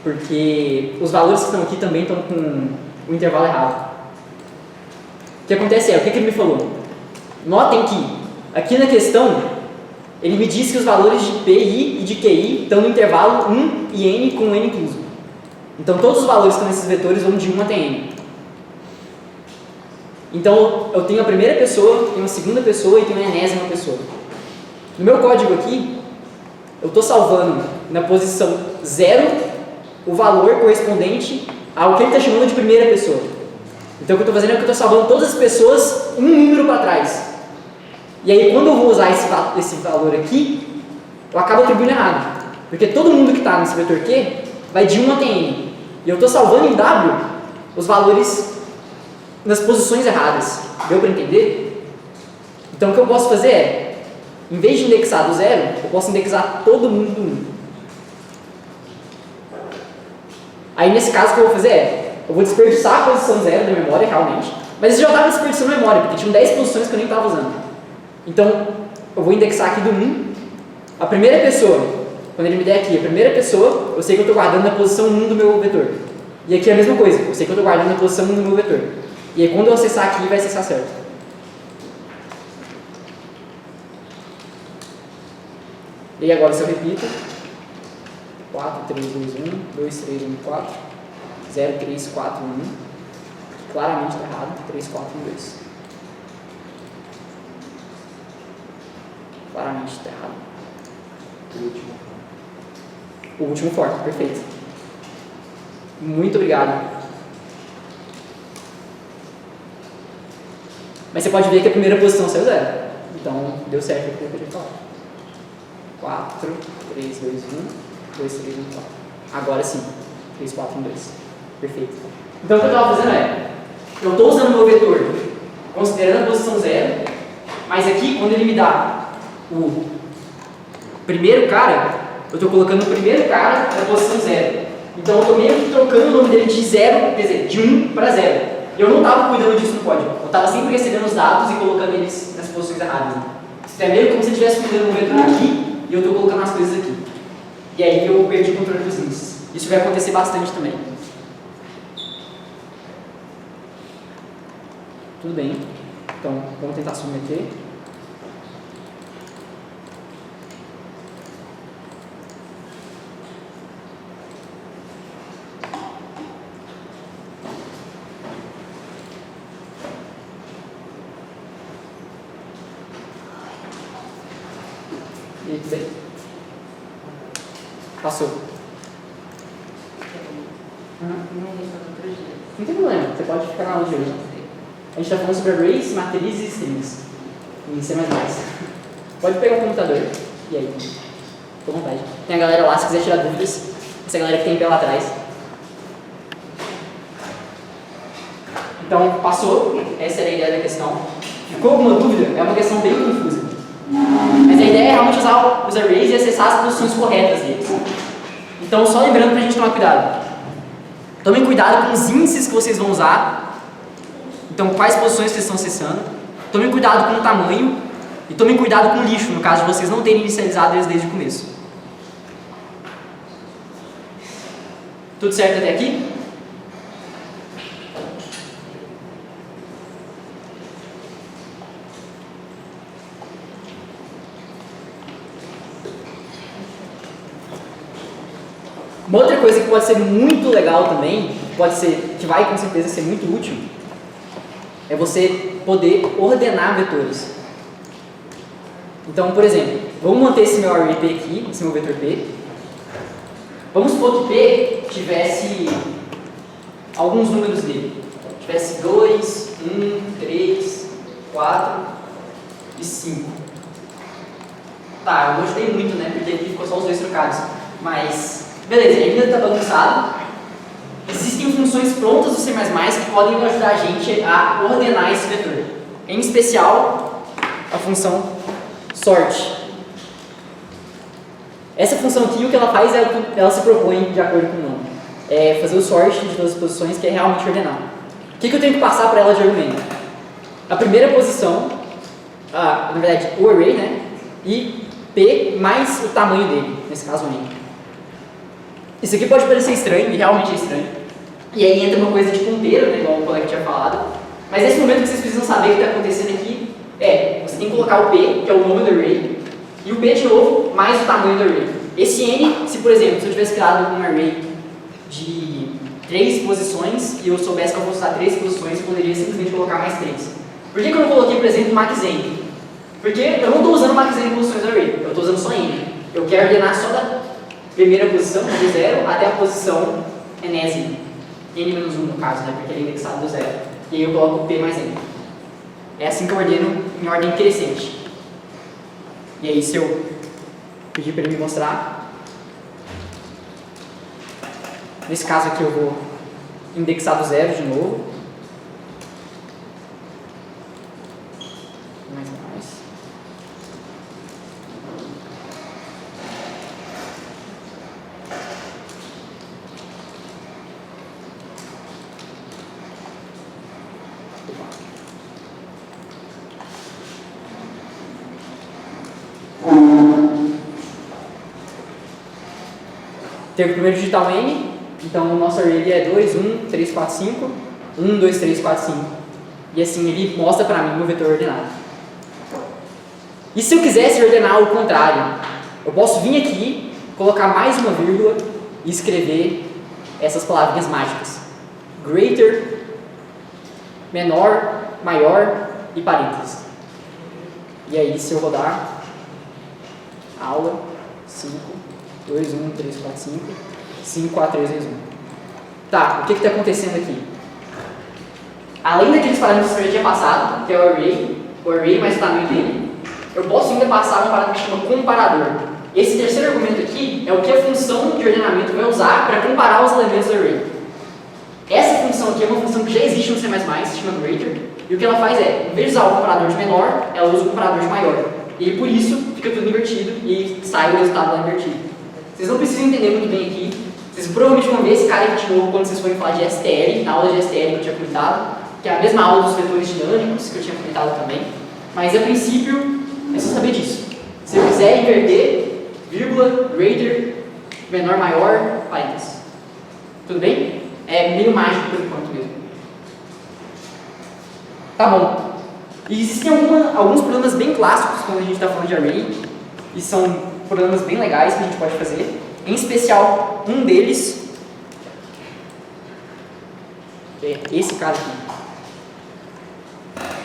Porque os valores que estão aqui também estão com o intervalo errado. O que acontece é, o que ele me falou? Notem que, aqui na questão, ele me disse que os valores de PI e de QI estão no intervalo 1 e N com N incluso. Então todos os valores que estão nesses vetores vão de 1 até N. Então eu tenho a primeira pessoa, tenho a segunda pessoa e tenho a enésima pessoa. No meu código aqui, eu estou salvando na posição 0 o valor correspondente ao que ele está chamando de primeira pessoa. Então o que eu estou fazendo é que eu estou salvando todas as pessoas um número para trás. E aí quando eu vou usar esse valor aqui, eu acabo atribuindo errado. Porque todo mundo que está nesse vetor Q vai de 1 até N. E eu estou salvando em W os valores nas posições erradas. Deu para entender? Então o que eu posso fazer é, Em vez de indexar do 0, eu posso indexar todo mundo do 1. Aí nesse caso o que eu vou fazer é, eu vou desperdiçar a posição 0 da memória realmente, mas eu já estava desperdiçando memória, porque tinham 10 posições que eu nem estava usando. Então, eu vou indexar aqui do 1, a primeira pessoa, quando ele me der aqui a primeira pessoa, eu sei que eu estou guardando na posição 1 do meu vetor. E aqui é a mesma coisa, eu sei que eu estou guardando na posição 1 do meu vetor. E aí quando eu acessar aqui, vai acessar certo. E aí agora se eu repito, 4, 3, 2, 1, 2, 3, 1, 4, 0, 3, 4, 1, claramente está errado, 3, 4, 1, 2. Claramente está errado. O último forte, perfeito. Muito obrigado. Mas você pode ver que a primeira posição saiu 0. Então, deu certo o que eu podia falar. 4, 3, 2, 1, 2, 3, 1, 4. Agora sim. 3, 4, 1, 2. Perfeito. Então, o que eu estava fazendo é, eu estou usando o meu vetor considerando a posição 0, mas aqui, quando ele me dá o primeiro cara, eu estou colocando o primeiro cara na posição 0. Então eu estou meio que trocando o nome dele de 0, quer dizer, de 1 para 0. Eu não estava cuidando disso no código. Eu estava sempre recebendo os dados e colocando eles nas posições erradas. Né? Então é meio como se eu estivesse cuidando do vetor aqui e eu estou colocando as coisas aqui. E aí eu perdi o controle dos links. Isso vai acontecer bastante também. Tudo bem. Então vamos tentar submeter. E aí, tudo bem? Passou. Não tem problema, você pode ficar na aula de hoje. A gente está falando sobre arrays, matrizes e strings. Em C++. Pode pegar o computador. E aí? Fica à vontade. Tem a galera lá, se quiser tirar dúvidas. Essa galera que tem pé lá atrás. Então, passou. Essa era a ideia da questão. Ficou alguma dúvida? É uma questão bem confusa. Mas a ideia é realmente usar os arrays e acessar as posições corretas deles. Então, só lembrando para a gente tomar cuidado. Tomem cuidado com os índices que vocês vão usar. Então, quais posições vocês estão acessando. Tomem cuidado com o tamanho. E tomem cuidado com o lixo, no caso de vocês não terem inicializado eles desde o começo. Tudo certo até aqui? Uma outra coisa que pode ser muito legal também, que vai com certeza ser muito útil, é você poder ordenar vetores. Então, por exemplo, vamos manter esse meu array P aqui, esse meu vetor P. Vamos supor que P tivesse alguns números dele. Tivesse 2, 1, 3, 4 e 5. Tá, eu não ajudei muito, né? Porque aqui ficou só os dois trocados. Mas, beleza, ele ainda está bagunçado. Existem funções prontas do C++ que podem ajudar a gente a ordenar esse vetor. Em especial, a função sort. Essa função aqui, o que ela faz é o que ela se propõe de acordo com o nome. É fazer o sort de todas as posições, que é realmente ordenar. O que eu tenho que passar para ela de argumento? A primeira posição, na verdade, o array, né? E P mais o tamanho dele, nesse caso N. Isso aqui pode parecer estranho, e realmente é estranho. E aí entra uma coisa de ponteiro, né, igual o colega tinha falado. Mas nesse momento que vocês precisam saber o que está acontecendo aqui você tem que colocar o P, que é o nome do array, e o P de novo, mais o tamanho do array. Esse N, se por exemplo, se eu tivesse criado um array de 3 posições, e eu soubesse que eu fosse usar 3 posições, eu poderia simplesmente colocar mais 3. Por que eu não coloquei, por exemplo, max N? Porque eu não estou usando max N posições do array, eu estou usando só N. Eu quero ordenar só da primeira posição, do 0, até a posição enésima. N-1 no caso, né, porque ele é indexado do 0. E aí eu coloco P mais N. É assim que eu ordeno em ordem crescente. E aí, se eu pedir para ele me mostrar, nesse caso aqui eu vou indexar do 0 de novo. Mais. ter o primeiro digital n, então o nosso array é 2, 1, 3, 4, 5, 1, 2, 3, 4, 5. E assim ele mostra para mim o vetor ordenado. E se eu quisesse ordenar o contrário, eu posso vir aqui, colocar mais uma vírgula e escrever essas palavrinhas mágicas. Greater, menor, maior e parênteses. E aí se eu rodar aula 5, 2, 1, 3, 4, 5, 5, 4, 3, 2, 1. Tá, o que está acontecendo aqui? Além daqueles parâmetros que eu já tinha passado, que é o array mais o tamanho dele, eu posso ainda passar um parâmetro que chama comparador. Esse terceiro argumento aqui é o que a função de ordenamento vai usar para comparar os elementos do array. Essa função aqui é uma função que já existe no C++, se chama greater, e o que ela faz é, em vez de usar o comparador de menor, ela usa o comparador de maior. E por isso fica tudo invertido e sai o resultado lá invertido. Vocês não precisam entender muito bem aqui. Vocês provavelmente vão ver esse cara aqui de novo quando vocês forem falar de STL, na aula de STL que eu tinha comentado, que é a mesma aula dos vetores dinâmicos que eu tinha comentado também. Mas a princípio, é só saber disso. Se eu quiser inverter, vírgula, greater, menor, maior, parênteses. Tudo bem? É meio mágico por enquanto mesmo. Tá bom. E existem alguns problemas bem clássicos quando a gente está falando de array, e são problemas bem legais que a gente pode fazer. Em especial, um deles é esse cara aqui.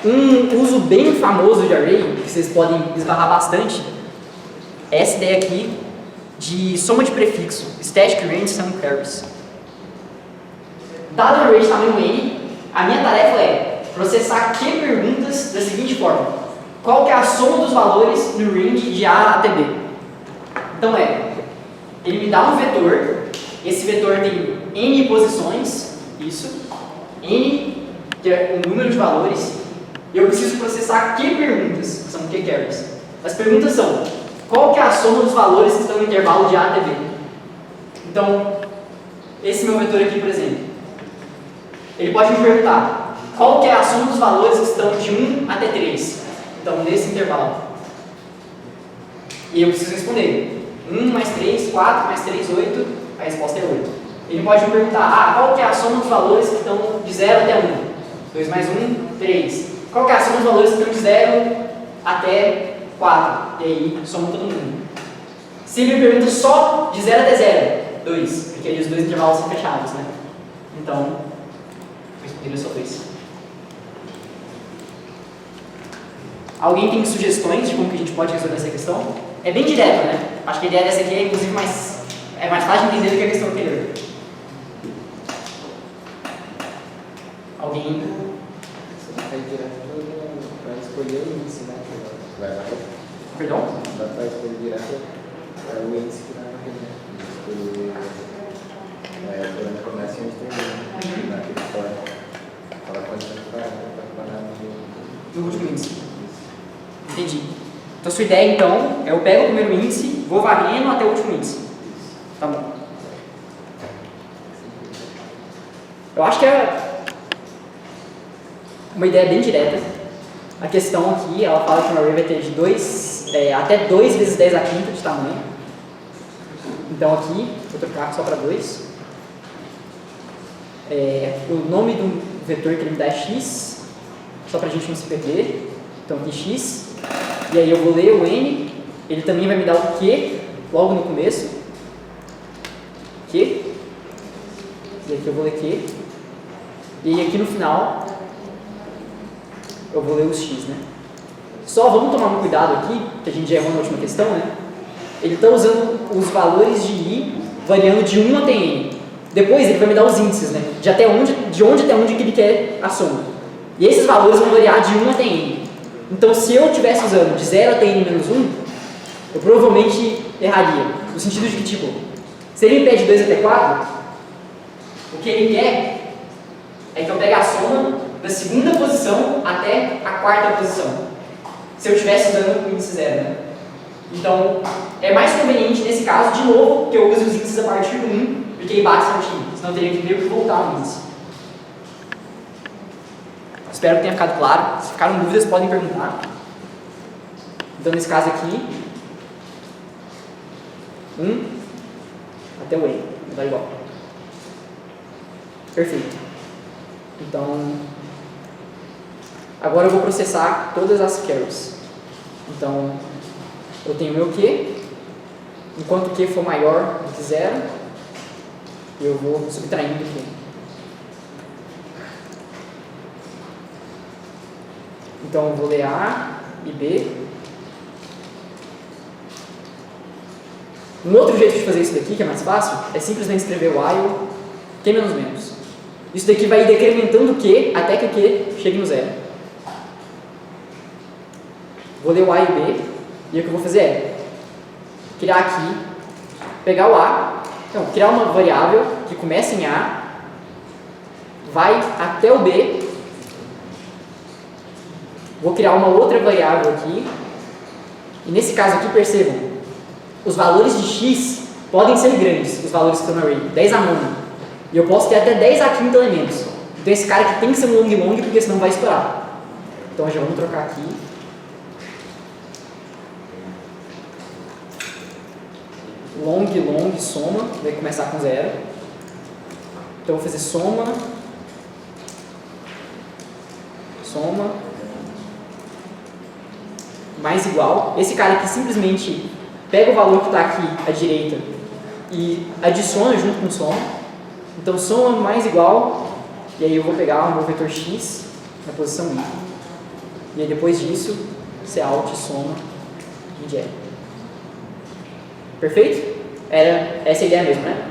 Um uso bem famoso de array, que vocês podem esbarrar bastante, é essa ideia aqui de soma de prefixo, static range sum carries. Dado o array de tamanho n, a minha tarefa é processar Q perguntas da seguinte forma: qual que é a soma dos valores no range de A até B? Então ele me dá um vetor, esse vetor tem n posições, isso, n que é o número de valores, e eu preciso processar Q perguntas, que são Q carries. As perguntas são: qual que é a soma dos valores que estão no intervalo de A até B? Então, esse meu vetor aqui, por exemplo, ele pode me perguntar qual que é a soma dos valores que estão de 1 até 3. Então, nesse intervalo. E eu preciso responder. 1 mais 3, 4 mais 3, 8. A resposta é 8. Ele pode me perguntar, qual que é a soma dos valores que estão de 0 até 1? 2 mais 1, 3. Qual que é a soma dos valores que estão de 0 até 4? E aí, soma todo mundo. Se ele me pergunta só de 0 até 0, 2. Porque aí os dois intervalos são fechados, né? Então, ele é só 2. Alguém tem sugestões de como que a gente pode resolver essa questão? É bem direto, né? Acho que a ideia dessa aqui é, inclusive, mais fácil de entender do que a questão anterior. Alguém? Você vai direto para escolher o índice, né? Perdão? Dá para escolher direto o índice que vai escolher quando começa e onde termina. Naquele forma. Fala quanto tempo vai parar No último índice. Entendi. Então, sua ideia, então, é eu pego o primeiro índice, vou varrendo até o último índice. Tá bom. Eu acho que é uma ideia bem direta. A questão aqui, ela fala que o array vai ter de até 2 vezes 10 a quinta de tamanho. Então, aqui, vou trocar só para 2. O nome do vetor que ele me dá é x, só para a gente não se perder. Então, aqui x. E aí eu vou ler o n, ele também vai me dar o q, logo no começo. Q. E aqui eu vou ler q. E aí aqui no final, eu vou ler os x, né? Só vamos tomar um cuidado aqui, que a gente já errou na última questão, né? Ele está usando os valores de i variando de 1 até n. Depois ele vai me dar os índices, né? De onde até onde que ele quer a soma. E esses valores vão variar de 1 até n. Então, se eu estivesse usando de 0 até n menos 1, eu provavelmente erraria. No sentido de que, tipo, se ele me pede 2 até 4, o que ele quer é que eu pegue a soma da segunda posição até a quarta posição. Se eu estivesse usando o índice 0, né? Então, é mais conveniente, nesse caso, de novo, que eu use os índices a partir do 1, porque ele bate certinho. Senão eu teria que meio que voltar ao índice. Espero que tenha ficado claro. Se ficaram dúvidas, podem perguntar. Então, nesse caso aqui, 1, até o N, vai dar igual. Perfeito. Então, agora eu vou processar todas as carries. Então, eu tenho meu Q, enquanto o Q for maior do que 0, eu vou subtraindo o Q. Então, eu vou ler A e B. Um outro jeito de fazer isso daqui, que é mais fácil, é simplesmente escrever o while Q menos menos. Isso daqui vai decrementando o Q até que o Q chegue no 0. Vou ler o A e o B, e o que eu vou fazer é criar aqui, pegar o A, então, criar uma variável que começa em A, vai até o B, vou criar uma outra variável aqui, e nesse caso aqui, percebam, os valores de x podem ser grandes, os valores que estão no array, 10 a 9, e eu posso ter até 10 a 5 elementos. Então esse cara aqui tem que ser um long, porque senão vai estourar. Então já vamos trocar aqui. Long, soma, vai começar com 0. Então eu vou fazer soma, mais igual. Esse cara aqui simplesmente pega o valor que está aqui à direita e adiciona junto com o soma. Então soma mais igual, e aí eu vou pegar o meu vetor x na posição i. E aí depois disso, você alt soma em diante. Perfeito? Essa é a ideia mesmo, né?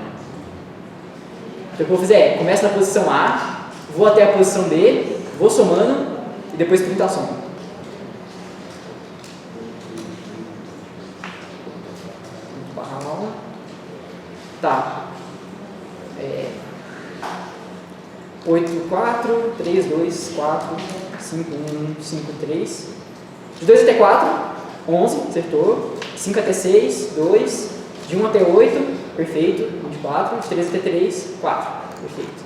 Então o que eu vou fazer é, começo na posição A, vou até a posição B, vou somando e depois printa a soma. Tá. 8, 4, 3, 2, 4, 5, 1, 5, 3. De 2 até 4, 11, acertou. 5 até 6, 2. De 1 até 8, perfeito, 24. De 3 até 3, 4, perfeito.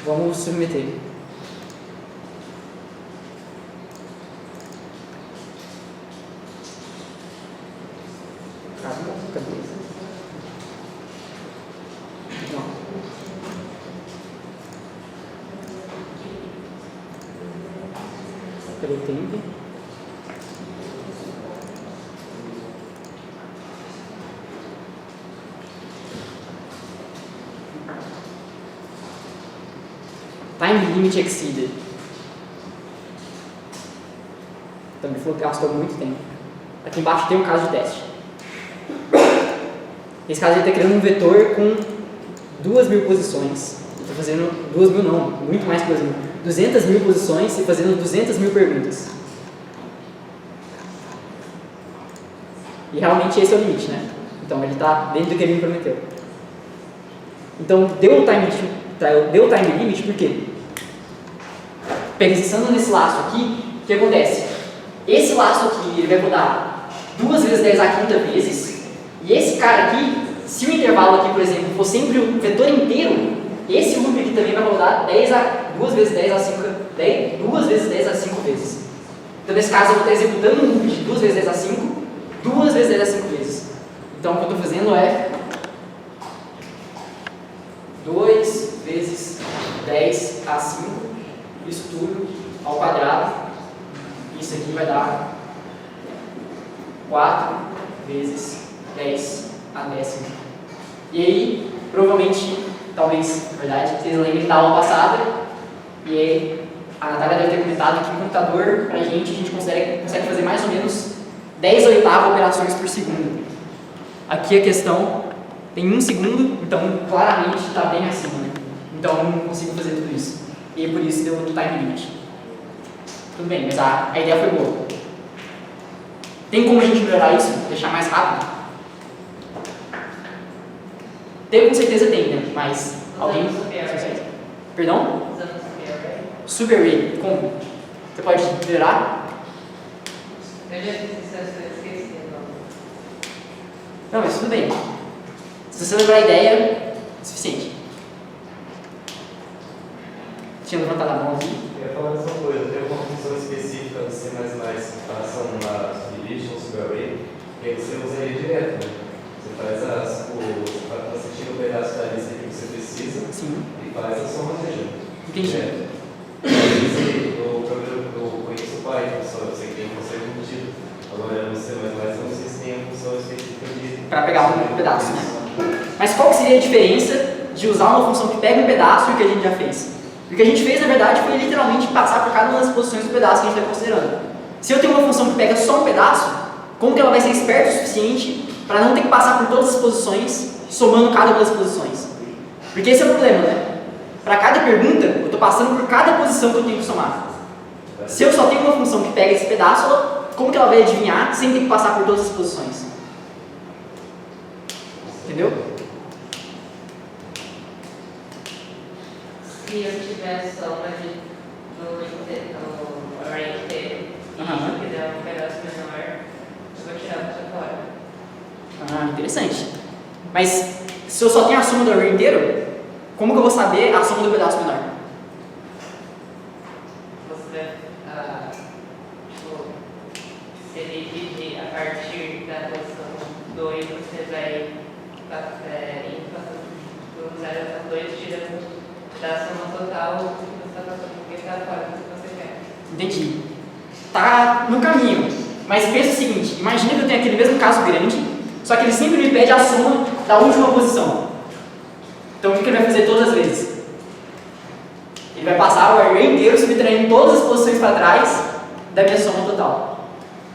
Vamos submeter. Cadê? Cadê o tempo? Time limit exceeded. Então ele falou que gastou muito tempo. Aqui embaixo tem um caso de teste. Nesse caso ele está criando um vetor com 2.000 posições. Estou fazendo 2.000 não, muito mais que 2.000. 200.000 posições e fazendo 200.000 perguntas. E realmente esse é o limite, né? Então ele está dentro do que ele me prometeu. Então deu o time limit por quê? Pensando nesse laço aqui, o que acontece? Esse laço aqui ele vai rodar 2 vezes 10 a quinta vezes, e esse cara aqui, se o intervalo aqui, por exemplo, for sempre o vetor inteiro, esse loop aqui também vai rodar 2 vezes 10 a 5 vezes. Então nesse caso eu vou estar executando um loop de 2 vezes 10 a 5, 2 vezes 10 a 5 vezes. Então o que eu estou fazendo é 2 vezes 10 a 5, isso tudo ao quadrado, isso aqui vai dar 4 vezes 10 a décima. E aí, provavelmente, talvez, na verdade, vocês lembrem da aula passada, e aí, a Natália deve ter comentado que no computador, pra gente, a gente consegue fazer mais ou menos 10 oitavas operações por segundo. Aqui a questão tem 1 segundo, então claramente está bem acima, né? Então eu não consigo fazer tudo isso. E por isso deu o time limit. Tudo bem, mas a ideia foi boa. Tem como a gente melhorar isso? Deixar mais rápido? Tem, com certeza tem, né? Mas alguém... Perdão? Super array. Como? Você pode melhorar? Eu já fiz isso, eu esqueci. Não, mas tudo bem. Se você lembrar a ideia, é suficiente. Tinha levantado a mão aqui. Eu ia falar dessa coisa, tem uma função específica no C++ em relação a subdivision, subarray, que aí você usa ele direto, né? Você faz você Entendi. Eu conheço o Python, só eu sei que tem função embutida. Agora no C++ eu não sei se tem a função específica de... Para pegar um pedaço, né? Mas qual que seria a diferença de usar uma função que pega um pedaço e o que a gente já fez? O que a gente fez, na verdade, foi literalmente passar por cada uma das posições do pedaço que a gente está considerando. Se eu tenho uma função que pega só um pedaço, como que ela vai ser esperta o suficiente para não ter que passar por todas as posições, somando cada uma das posições? Porque esse é o problema, né? Para cada pergunta, eu estou passando por cada posição que eu tenho que somar. Se eu só tenho uma função que pega esse pedaço, como que ela vai adivinhar sem ter que passar por todas as posições? Entendeu? Se eu tiver soma do array inteiro e quiser um pedaço menor, eu vou tirar para fora. Ah, interessante. Mas se eu só tenho a soma do array inteiro, como que eu vou saber a soma do pedaço menor? Você, tipo, se ele dividir a partir da posição 2, você vai indo do 0 até 2, tirando da soma total do que você está passando, porque está fora do que você quer. Entendi. Tá no caminho. Mas pensa o seguinte, imagina que eu tenho aquele mesmo caso grande, só que ele sempre me pede a soma da última posição. Então o que ele vai fazer todas as vezes? Ele vai passar o array inteiro subtraindo todas as posições para trás da minha soma total.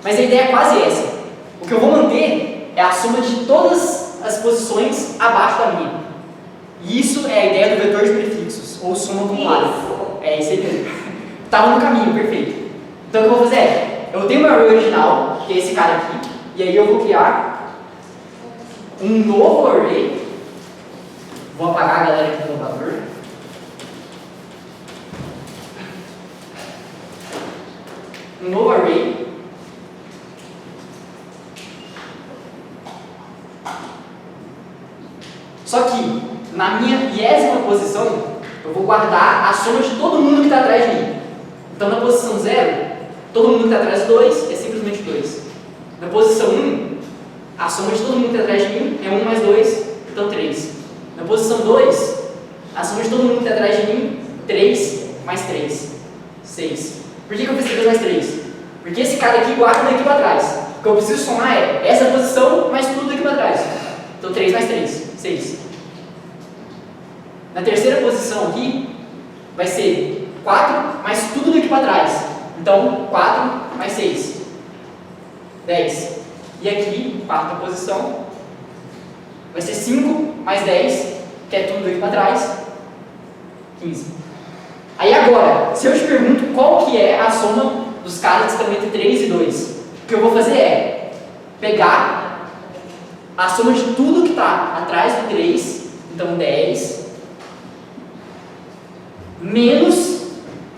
Mas a ideia é quase essa. O que eu vou manter é a soma de todas as posições abaixo da minha. E isso é a ideia do vetor de prefixos, ou soma acumulada. É isso aí mesmo. Estava no caminho, perfeito. Então o que eu vou fazer é, eu tenho o meu array original, que é esse cara aqui, e aí eu vou criar um novo array. Vou apagar a galera aqui do computador. Um novo array. Só que, na minha 20ª posição, eu vou guardar a soma de todo mundo que está atrás de mim. Então, na posição 0, todo mundo que está atrás de 2 é simplesmente 2. Na posição 1, a soma de todo mundo que está atrás de mim é 1 mais 2, então 3. Na posição 2, a soma de todo mundo que está atrás de mim, 3 mais 3, 6. Por que eu fiz 3 mais 3? Porque esse cara aqui guarda daqui para trás. O que eu preciso somar é essa posição mais tudo daqui para trás. Então 3 mais 3, 6. Na terceira posição aqui, vai ser 4 mais tudo daqui para trás. Então 4 mais 6, 10. E aqui, quarta posição, vai ser 5 mais 10, que é tudo daqui para trás, 15. Aí agora, se eu te pergunto qual que é a soma dos caras que estão entre 3 e 2, o que eu vou fazer é pegar a soma de tudo que está atrás do 3, então 10, menos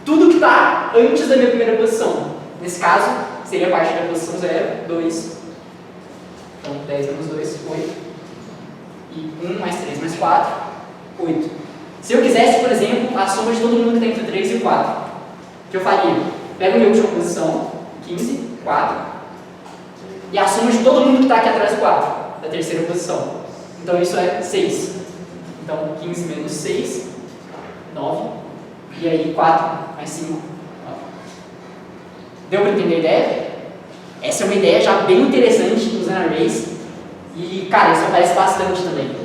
tudo que está antes da minha primeira posição. Nesse caso, seria a partir da posição 0, 2. Então 10 menos 2, 8. E 1 mais 3 mais 4, 8. Se eu quisesse, por exemplo, a soma de todo mundo que está entre o 3 e o 4, o que eu faria? Pego a minha última posição, 15, 4, e a soma de todo mundo que está aqui atrás do 4, da terceira posição. Então isso é 6. Então 15 menos 6, 9. E aí 4 mais 5, 9. Deu para entender a ideia? Essa é uma ideia já bem interessante usando arrays. E, cara, isso aparece bastante também.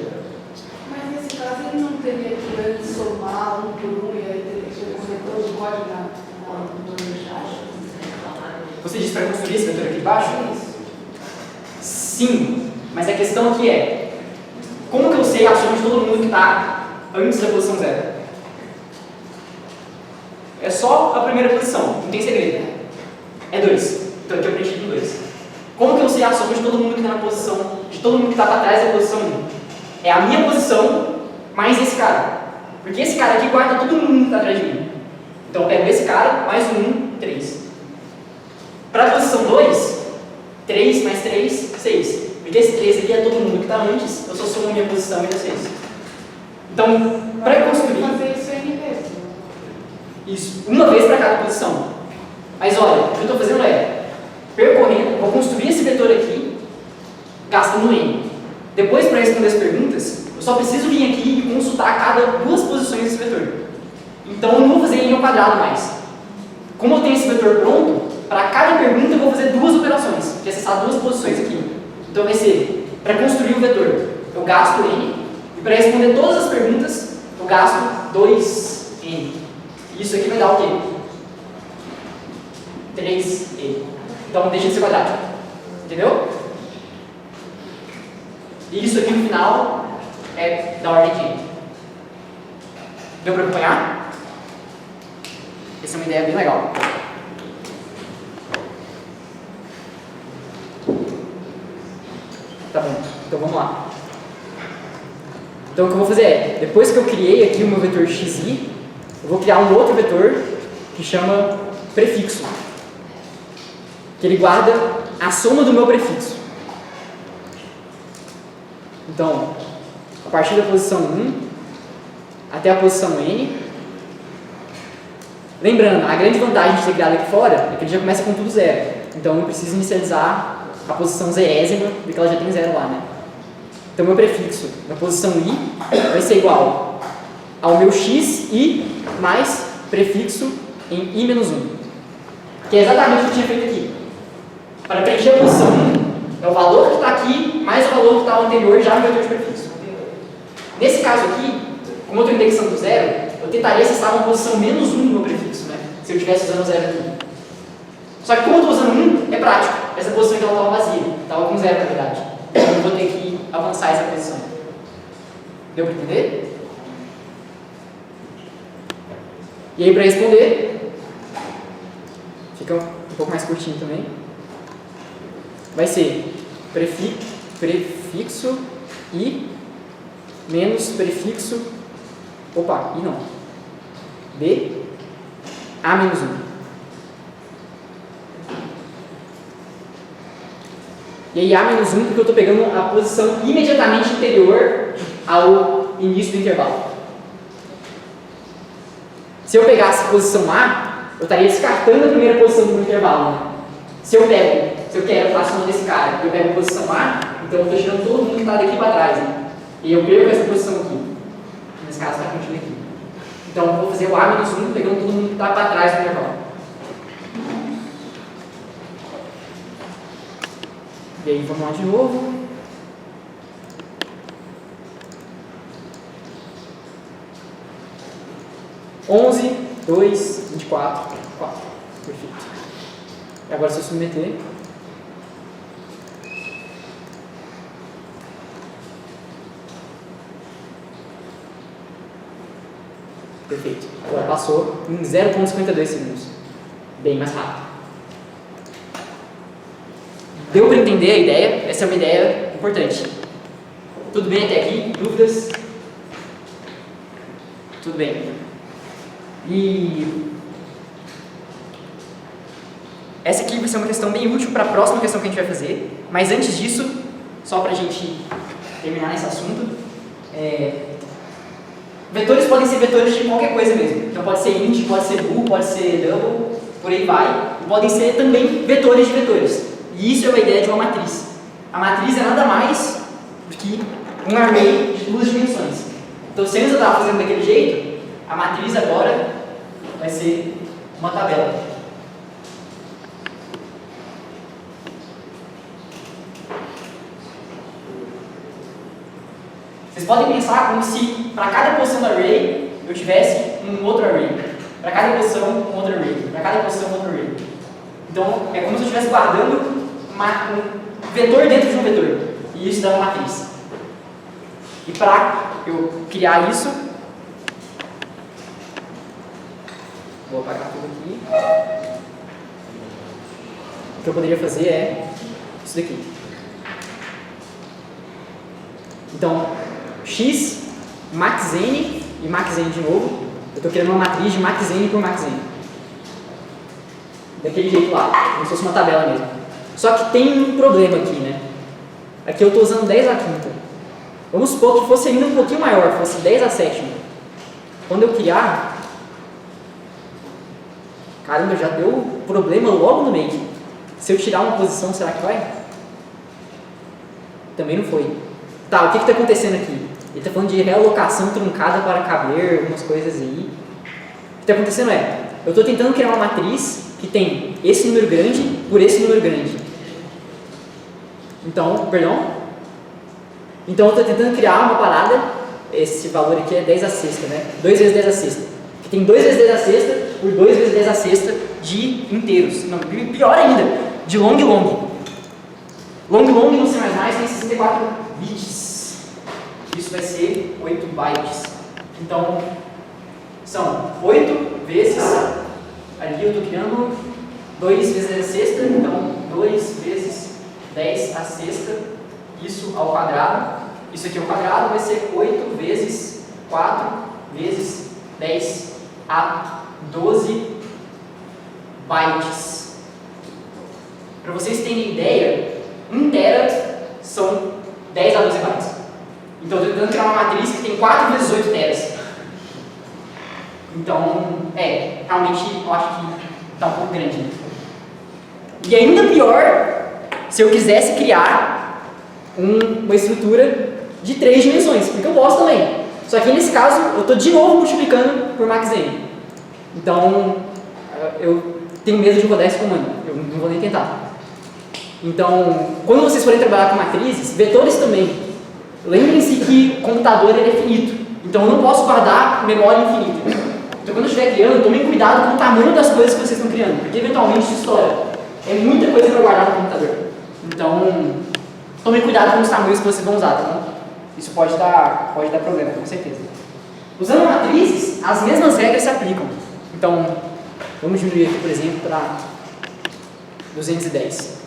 Mas nesse caso ele não teria que antes somar um por um e aí teria que ser corretor de código no chat? Você disse para construir esse vetor aqui embaixo? Sim, mas a questão aqui é, como que eu sei a soma de todo mundo que está antes da posição 0? É só a primeira posição, não tem segredo. É 2, então aqui eu preenchi com 2. Como que eu sei a soma de todo mundo que está na posição, de todo mundo que está para trás da posição 1? É a minha posição mais esse cara. Porque esse cara aqui guarda todo mundo que está atrás de mim. Então eu pego esse cara, mais um, 3. Para a posição 2, 3 mais 3, 6. Porque esse 3 aqui é todo mundo que está antes, eu só somo a minha posição e dá 6. Então, para construir... fazer isso N vezes. Isso, uma vez para cada posição. Mas olha, o que eu estou fazendo é, percorrendo, vou construir esse vetor aqui, gastando N. Depois, para responder as perguntas, eu só preciso vir aqui e consultar cada duas posições desse vetor. Então eu não vou fazer n ao quadrado mais. Como eu tenho esse vetor pronto, para cada pergunta eu vou fazer duas operações, que é acessar duas posições aqui. Então vai ser, para construir o vetor, eu gasto n, e para responder todas as perguntas, eu gasto 2n. Isso aqui vai dar o quê? 3n. Então deixa de ser quadrático. Entendeu? E isso aqui no final é da ordem de n. Deu para acompanhar? Essa é uma ideia bem legal. Tá bom, então vamos lá. Então o que eu vou fazer é, depois que eu criei aqui o meu vetor xi, eu vou criar um outro vetor que chama prefixo, que ele guarda a soma do meu prefixo. Então, a partir da posição 1 até a posição n, lembrando, a grande vantagem de ter criado aqui fora é que ele já começa com tudo zero. Então eu não preciso inicializar a posição zésima, porque ela já tem zero lá, né? Então meu prefixo na posição i vai ser igual ao meu xi mais prefixo em i menos 1, que é exatamente o que eu tinha feito aqui. Para preencher a posição 1, é o valor que está aqui mais o valor que está ao anterior já no vetor de prefixo. Nesse caso aqui, como eu estou indexando zero, eu tentaria acessar uma posição menos 1 no meu prefixo, né? Se eu estivesse usando zero aqui. Só que como eu estou usando 1, é prático. Essa posição aqui estava vazia, estava com zero na verdade. Então eu vou ter que avançar essa posição. Deu para entender? E aí para responder, fica um pouco mais curtinho também. Vai ser prefixo i menos prefixo, opa, i não, b a menos 1. E aí a menos 1 porque eu estou pegando a posição imediatamente anterior ao início do intervalo. Se eu pegasse a posição A, eu estaria descartando a primeira posição do intervalo, né? Se eu quero a soma desse cara, eu pego a posição A, então eu estou tirando todo mundo que está daqui para trás, né? E eu perco essa posição aqui. Nesse caso está contido aqui. Então eu vou fazer o A menos 1 pegando todo mundo que está para trás do intervalo. E aí vamos lá de novo. (11, 2, 24, 4. Perfeito. E agora se eu submeter. Perfeito. Agora passou em 0,52 segundos. Bem mais rápido. Deu para entender a ideia? Essa é uma ideia importante. Tudo bem até aqui? Dúvidas? Tudo bem. E essa aqui vai ser uma questão bem útil para a próxima questão que a gente vai fazer. Mas antes disso, só para a gente terminar esse assunto, vetores podem ser vetores de qualquer coisa mesmo. Então pode ser int, pode ser bool, pode ser double, por aí vai. E podem ser também vetores de vetores. E isso é uma ideia de uma matriz. A matriz é nada mais do que um array de duas dimensões. Então, se antes eu estava fazendo daquele jeito, a matriz agora vai ser uma tabela. Vocês podem pensar como se para cada posição do array eu tivesse um outro array. Para cada posição, um outro array. Para cada posição, um outro array. Então, é como se eu estivesse guardando um vetor dentro de um vetor. E isso dá uma matriz. E para eu criar isso, vou apagar tudo aqui. O que eu poderia fazer é isso daqui. Então, x, max n e max n de novo. Eu estou criando uma matriz de max n por max n. Daquele jeito lá, como se fosse uma tabela mesmo. Só que tem um problema aqui, né? Aqui eu estou usando 10 à quinta. Vamos supor que fosse ainda um pouquinho maior, fosse 10 à sétima. Quando eu criar, caramba, já deu problema logo no meio. Se eu tirar uma posição, será que vai? Também não foi. Tá, o que está acontecendo aqui? Ele está falando de realocação truncada para caber, algumas coisas aí. que está acontecendo é, eu estou tentando criar uma matriz que tem esse número grande por esse número grande. Então, Então eu estou tentando criar uma parada, esse valor aqui é 10 a sexta, né? 2 vezes 10 a sexta. Que tem 2 vezes 10 a sexta por 2 vezes 10 a sexta de inteiros. Não, pior ainda, de long long. Long long no C++ tem 64 bits. Isso vai ser 8 bytes. Então, são 8 vezes, ali eu estou criando 2 vezes 10 a sexta, então 2 vezes 10 a sexta, isso ao quadrado. Isso aqui ao quadrado vai ser 8 vezes 4 vezes 10 a 12 bytes. Para vocês terem ideia, 1 tera são 10 a 12 bytes. Então eu estou tentando criar uma matriz que tem 4 vezes 8 teras. Então, realmente eu acho que está um pouco grande. E ainda pior, se eu quisesse criar uma estrutura de 3 dimensões, porque eu posso também. Só que nesse caso, eu estou de novo multiplicando por max n. Então, eu tenho medo de rodar esse comando, eu não vou nem tentar. Então, quando vocês forem trabalhar com matrizes, vetores também, lembrem-se que o computador ele é finito. Então, eu não posso guardar memória infinita. Então, quando eu estiver criando, tomem cuidado com o tamanho das coisas que vocês estão criando, porque eventualmente isso estoura. É muita coisa para guardar no computador. Então, tomem cuidado com os tamanhos que vocês vão usar, tá bom? Isso pode dar problema, com certeza. Usando matrizes, as mesmas regras se aplicam. Então, vamos diminuir aqui, por exemplo, para 210.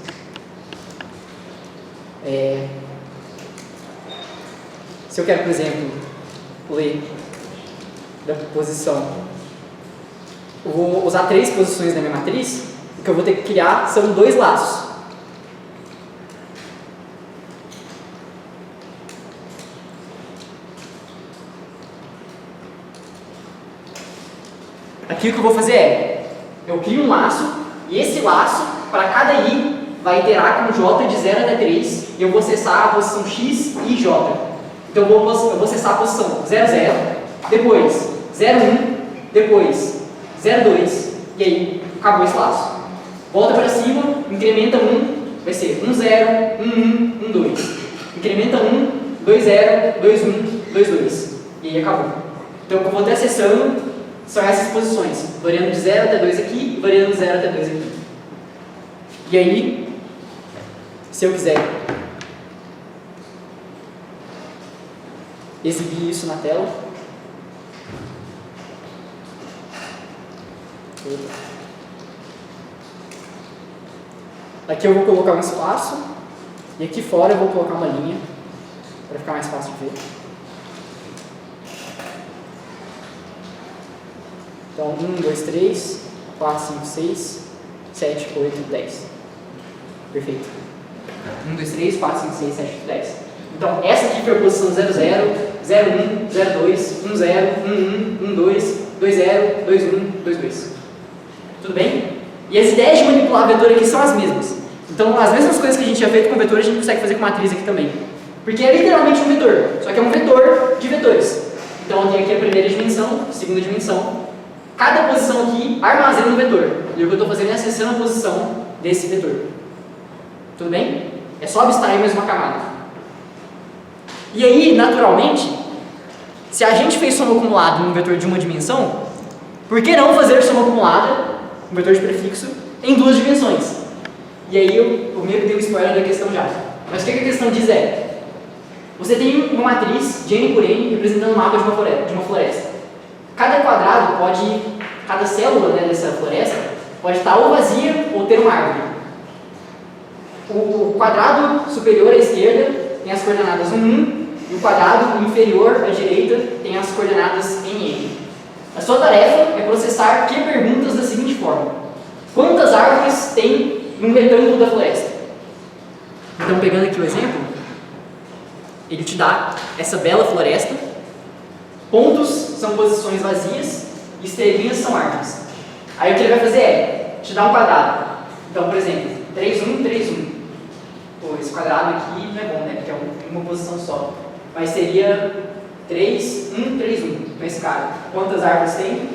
Se eu quero, por exemplo, ler da posição, eu vou usar 3 posições na minha matriz. O que eu vou ter que criar são 2 laços. Aqui o que eu vou fazer é, eu crio um laço, e esse laço, para cada i, vai iterar com j de 0 até 3, e eu vou acessar a posição x e j. Então eu vou acessar a posição 0, 0, depois 0, 1, depois 0, 2, e aí acabou esse laço. Volta para cima, incrementa 1, vai ser 1, 0, 1, 1, 1, 2. Incrementa 1, 2, 0, 2, 1, 2, 2. E aí acabou. Então o que eu vou ter acessando são essas posições, variando de 0 até 2 aqui, variando de 0 até 2 aqui. E aí, se eu quiser exibir isso na tela, aqui eu vou colocar um espaço, e aqui fora eu vou colocar uma linha, para ficar mais fácil de ver. Então, 1, 2, 3, 4, 5, 6, 7, 8, 10. Perfeito. 1, 2, 3, 4, 5, 6, 7, 8, 10. Então, essa aqui foi a posição 0, 0, 0, 1, 0, 2, 1, 0, 1, 1, 1, 2, 2, 0, 2, 1, 2, 2. Tudo bem? E as ideias de manipular vetor aqui são as mesmas. Então, as mesmas coisas que a gente já fez com vetor, a gente consegue fazer com matriz aqui também. Porque é literalmente um vetor, só que é um vetor de vetores. Então, eu tenho aqui a primeira dimensão, a segunda dimensão. Cada posição aqui armazena um vetor. E o que eu estou fazendo é acessando a posição desse vetor. Tudo bem? É só abstrair mais uma camada. E aí, naturalmente, se a gente fez soma acumulada num vetor de uma dimensão, por que não fazer soma acumulada, um vetor de prefixo, em 2 dimensões? E aí eu meio que dei um spoiler da questão já. Mas o que a questão diz é, você tem uma matriz de n por n representando o mapa de uma floresta. Cada quadrado pode, cada célula, né, dessa floresta pode estar ou vazia ou ter uma árvore. O quadrado superior à esquerda tem as coordenadas 1, 1, e o quadrado inferior à direita tem as coordenadas n, n. A sua tarefa é processar que perguntas da seguinte forma: quantas árvores tem num retângulo da floresta? Então, pegando aqui o exemplo, ele te dá essa bela floresta. Pontos são posições vazias e estrelinhas são árvores. Aí o que ele vai fazer é te dar um quadrado. Então, por exemplo, 3, 1, 3, 1. Pô, esse quadrado aqui não é bom, né? Porque é uma posição só. Mas seria 3, 1, 3, 1. Então, esse cara, quantas árvores tem?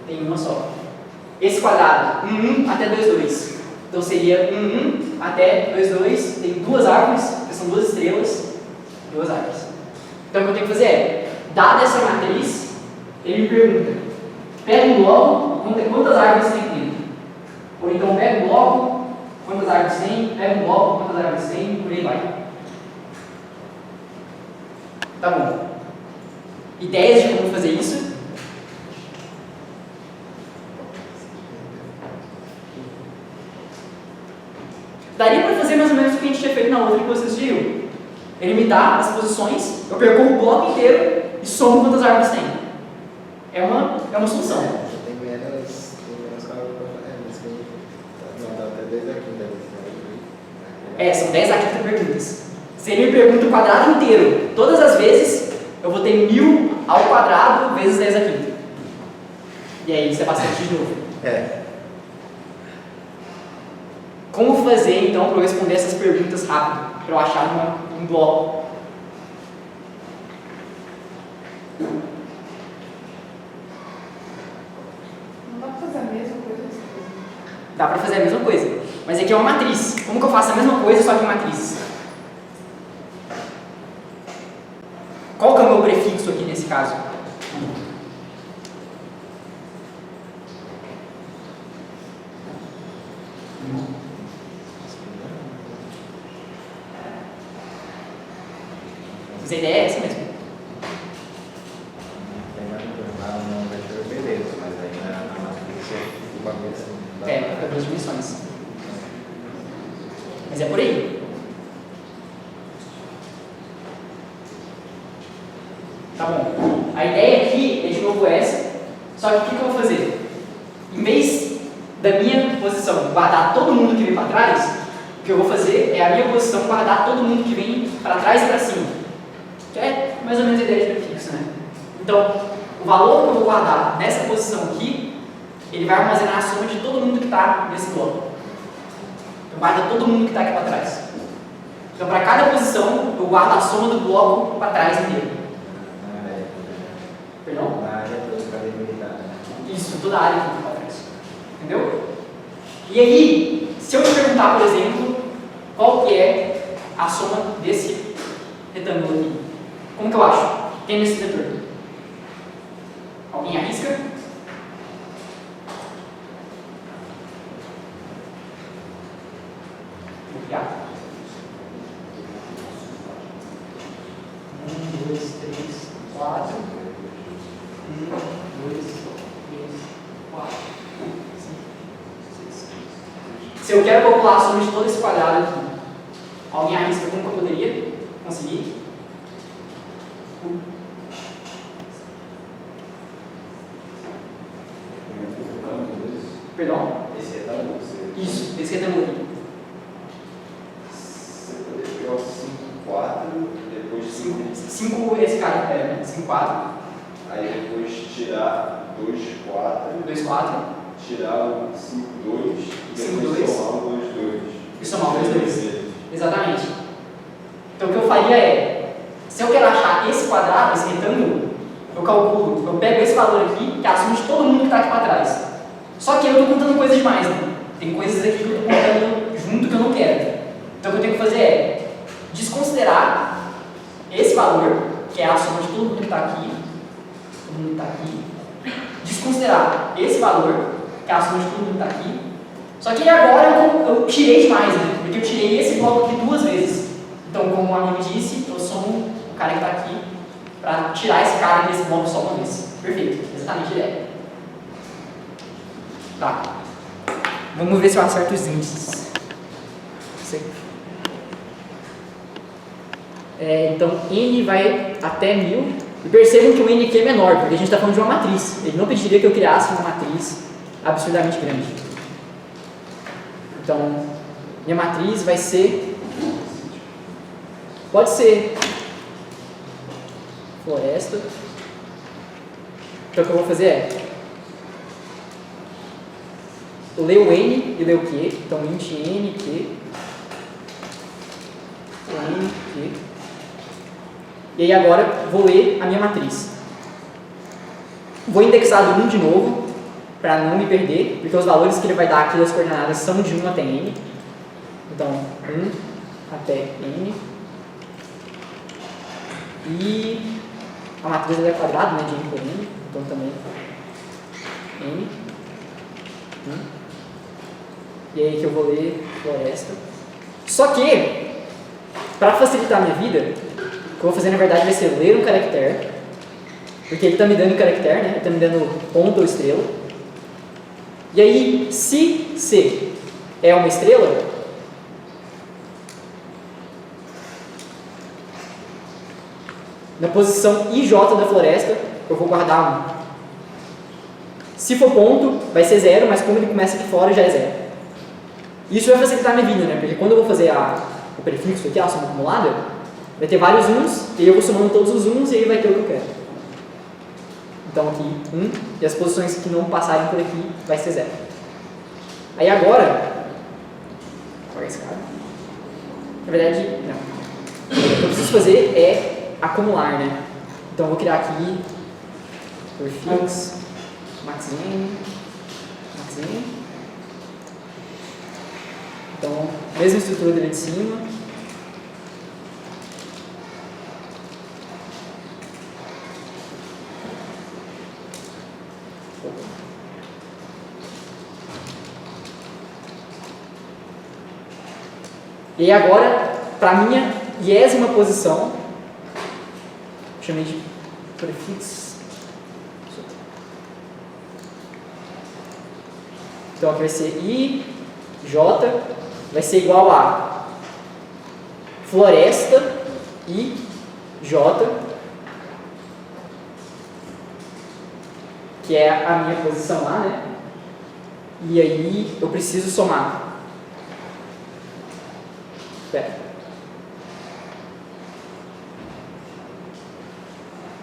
tem uma só. Esse quadrado, 1 até 2, 2. Então seria 1 até 2, 2. Tem duas árvores, que são duas estrelas, duas árvores. Então o que eu tenho que fazer é, dada essa matriz, ele me pergunta, pega um bloco, conta quantas árvores tem dentro. Ou então pega um bloco, quantas árvores tem, pega um bloco, quantas árvores tem, por aí vai. Tá bom. Ideias de como fazer isso? Daria para fazer mais ou menos o que a gente tinha feito na outra que vocês viram. Ele me dá as posições, eu percorro o bloco inteiro e somo quantas árvores tem. É uma solução. Tem menos cálculo para fazer, mas não, dá até 10 aqui, são 10 a quinta perguntas. Se ele me pergunta o quadrado inteiro, todas as vezes, eu vou ter 1000 ao quadrado vezes 10 a quinta. E aí, isso é bastante de novo. Como fazer, então, para eu responder essas perguntas rápido? Para eu achar um bloco? Não dá pra fazer a mesma coisa? Dá para fazer a mesma coisa. Mas aqui é uma matriz. Como que eu faço a mesma coisa, só que em matrizes? Qual que é o meu prefixo aqui nesse caso? Mas a ideia é essa mesmo. Não vai ter beleza, mas aí na matriz o bagulho assim. Fica duas dimensões. Mas é por aí. Tá bom. A ideia aqui é de novo essa, só que o que eu vou fazer? Em vez da minha posição guardar todo mundo que vem para trás, o que eu vou fazer é a minha posição guardar todo mundo que vem para trás e para cima. Que é mais ou menos a ideia de prefixo, né? Então, o valor que eu vou guardar nessa posição aqui, ele vai armazenar a soma de todo mundo que está nesse bloco. Eu guardo todo mundo que está aqui para trás. Então, para cada posição, eu guardo a soma do bloco para trás inteiro. Perdão? Na área toda para delimitar. Isso, toda a área que fica para trás. Entendeu? E aí, se eu te perguntar, por exemplo, qual que é a soma desse retângulo aqui? Como que eu acho? Tem nesse setor? Alguém arrisca? Vou criar. 1, 2, 3, 4. 1, 2, 3, 4, 5, 6. Se eu quero calcular a soma de todo esse quadrado aqui, alguém arrisca como que eu poderia conseguir? Perdão? Esse retângulo, Isso, esse retângulo aqui. você poderia pegar o 5, 4, depois 5, esse cara, né? 5, 4. Aí depois tirar 2, 4. 2, 4. Tirar o 5, 2. E 5, depois 2. somar o 2, 2. E somar os dois. Exatamente. Então o que eu faria é, se eu quero achar esse quadrado, esse retângulo, eu calculo, eu pego esse valor aqui, que é a soma de todo mundo que está aqui para trás. Só que eu estou contando coisas demais, né? Tem coisas aqui que eu estou contando junto que eu não quero. Então o que eu tenho que fazer é desconsiderar esse valor, que é a soma de todo mundo que está aqui, todo mundo que está aqui, desconsiderar esse valor, que é a soma de todo mundo que está aqui. Só que agora eu tirei demais, né? Porque eu tirei esse bloco aqui 2 vezes. Então, como o amigo disse, eu somo o cara que está aqui para tirar esse cara desse bloco só uma vez. Perfeito, exatamente a ideia. Tá. Vamos ver se eu acerto os índices. Então, n vai até 1000. E percebam que o n aqui é menor, porque a gente está falando de uma matriz. Ele não pediria que eu criasse uma matriz absurdamente grande. Então, minha matriz vai ser... Pode ser floresta. Então, o que eu vou fazer é... Eu leio o n e leio o q. Então, int n, q. N, q. E aí agora vou ler a minha matriz. Vou indexar do 1 de novo. para não me perder, porque os valores que ele vai dar aqui das coordenadas são de 1 até n. Então, 1 até n. E a matriz é quadrado, né, de n por n, então também n. E aí que eu vou ler floresta. Só que, para facilitar a minha vida, o que eu vou fazer na verdade vai ser ler um caractere, porque ele está me dando um caractere, né? Ele está me dando ponto ou estrela. E aí, se C é uma estrela, na posição IJ da floresta, eu vou guardar 1. Se for ponto, vai ser 0, mas como ele começa aqui fora, já é 0. Isso vai facilitar a minha vida, né? Porque quando eu vou fazer o prefixo aqui, a soma acumulada, vai ter vários 1s, e eu vou somando todos os 1s, e aí vai ter o que eu quero. Então aqui, 1, e as posições que não passarem por aqui, vai ser 0. Aí agora, qual é esse cara? Na verdade, não. O que eu preciso fazer é acumular, né? Então eu vou criar aqui prefix, maxn. Então, mesma estrutura dele de cima. E agora, para a minha 10ª posição, chamei de prefixo. Então aqui vai ser I, J, vai ser igual a floresta, I, J, que é a minha posição lá, né? E aí eu preciso somar.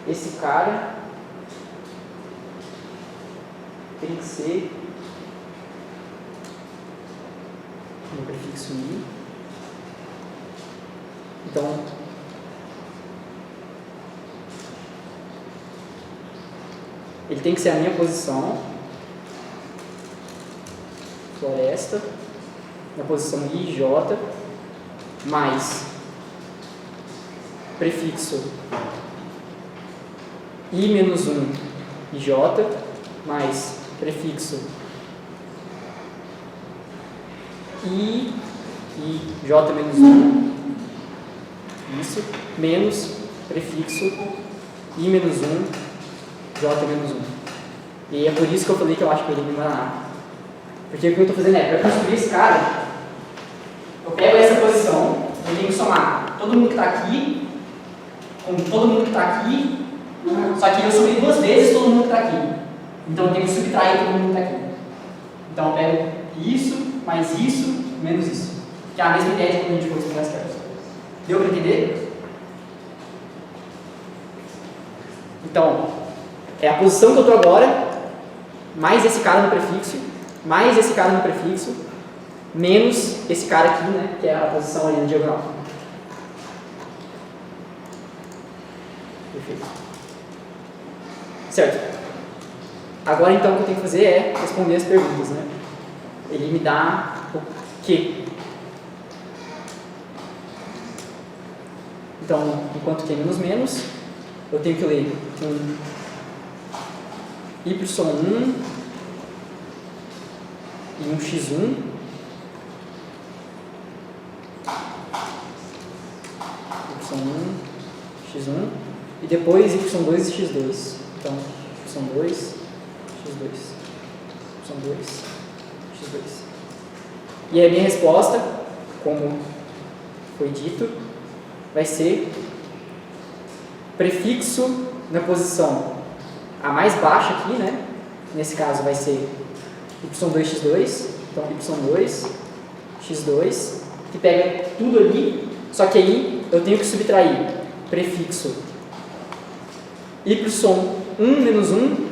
Esse cara tem que ser no prefixo I. Então, ele tem que ser a minha posição, floresta, na posição I, J, mais prefixo I menos 1 IJ, mais prefixo I J menos 1, isso, menos prefixo I menos 1, J menos 1. E é por isso que eu falei que eu acho que ele me enganar. Porque o que eu estou fazendo é, para construir esse cara, eu pego essa posição, eu tenho que somar todo mundo que está aqui, com todo mundo que está aqui, só que eu somei 2 vezes todo mundo que está aqui. Então eu tenho que subtrair todo mundo que está aqui. Então eu pego isso, mais isso, menos isso. Que é a mesma ideia de quando a gente for explicar as caras. Deu para entender? Então, é a posição que eu estou agora, mais esse cara no prefixo, mais esse cara no prefixo, menos esse cara aqui, né, que é a posição ali na diagonal. Perfeito. Certo. Agora então o que eu tenho que fazer é responder as perguntas, né? Ele me dá o quê? Então, enquanto tem menos menos, eu tenho que ler um y1 e um x1. y1, x1 e depois y2 e x2. Então, y2, x2, y2, x2. E a minha resposta, como foi dito, vai ser prefixo na posição a mais baixa aqui, né? Nesse caso vai ser y2, x2. Então, y2, x2, que pega tudo ali, só que aí eu tenho que subtrair prefixo y1 menos 1,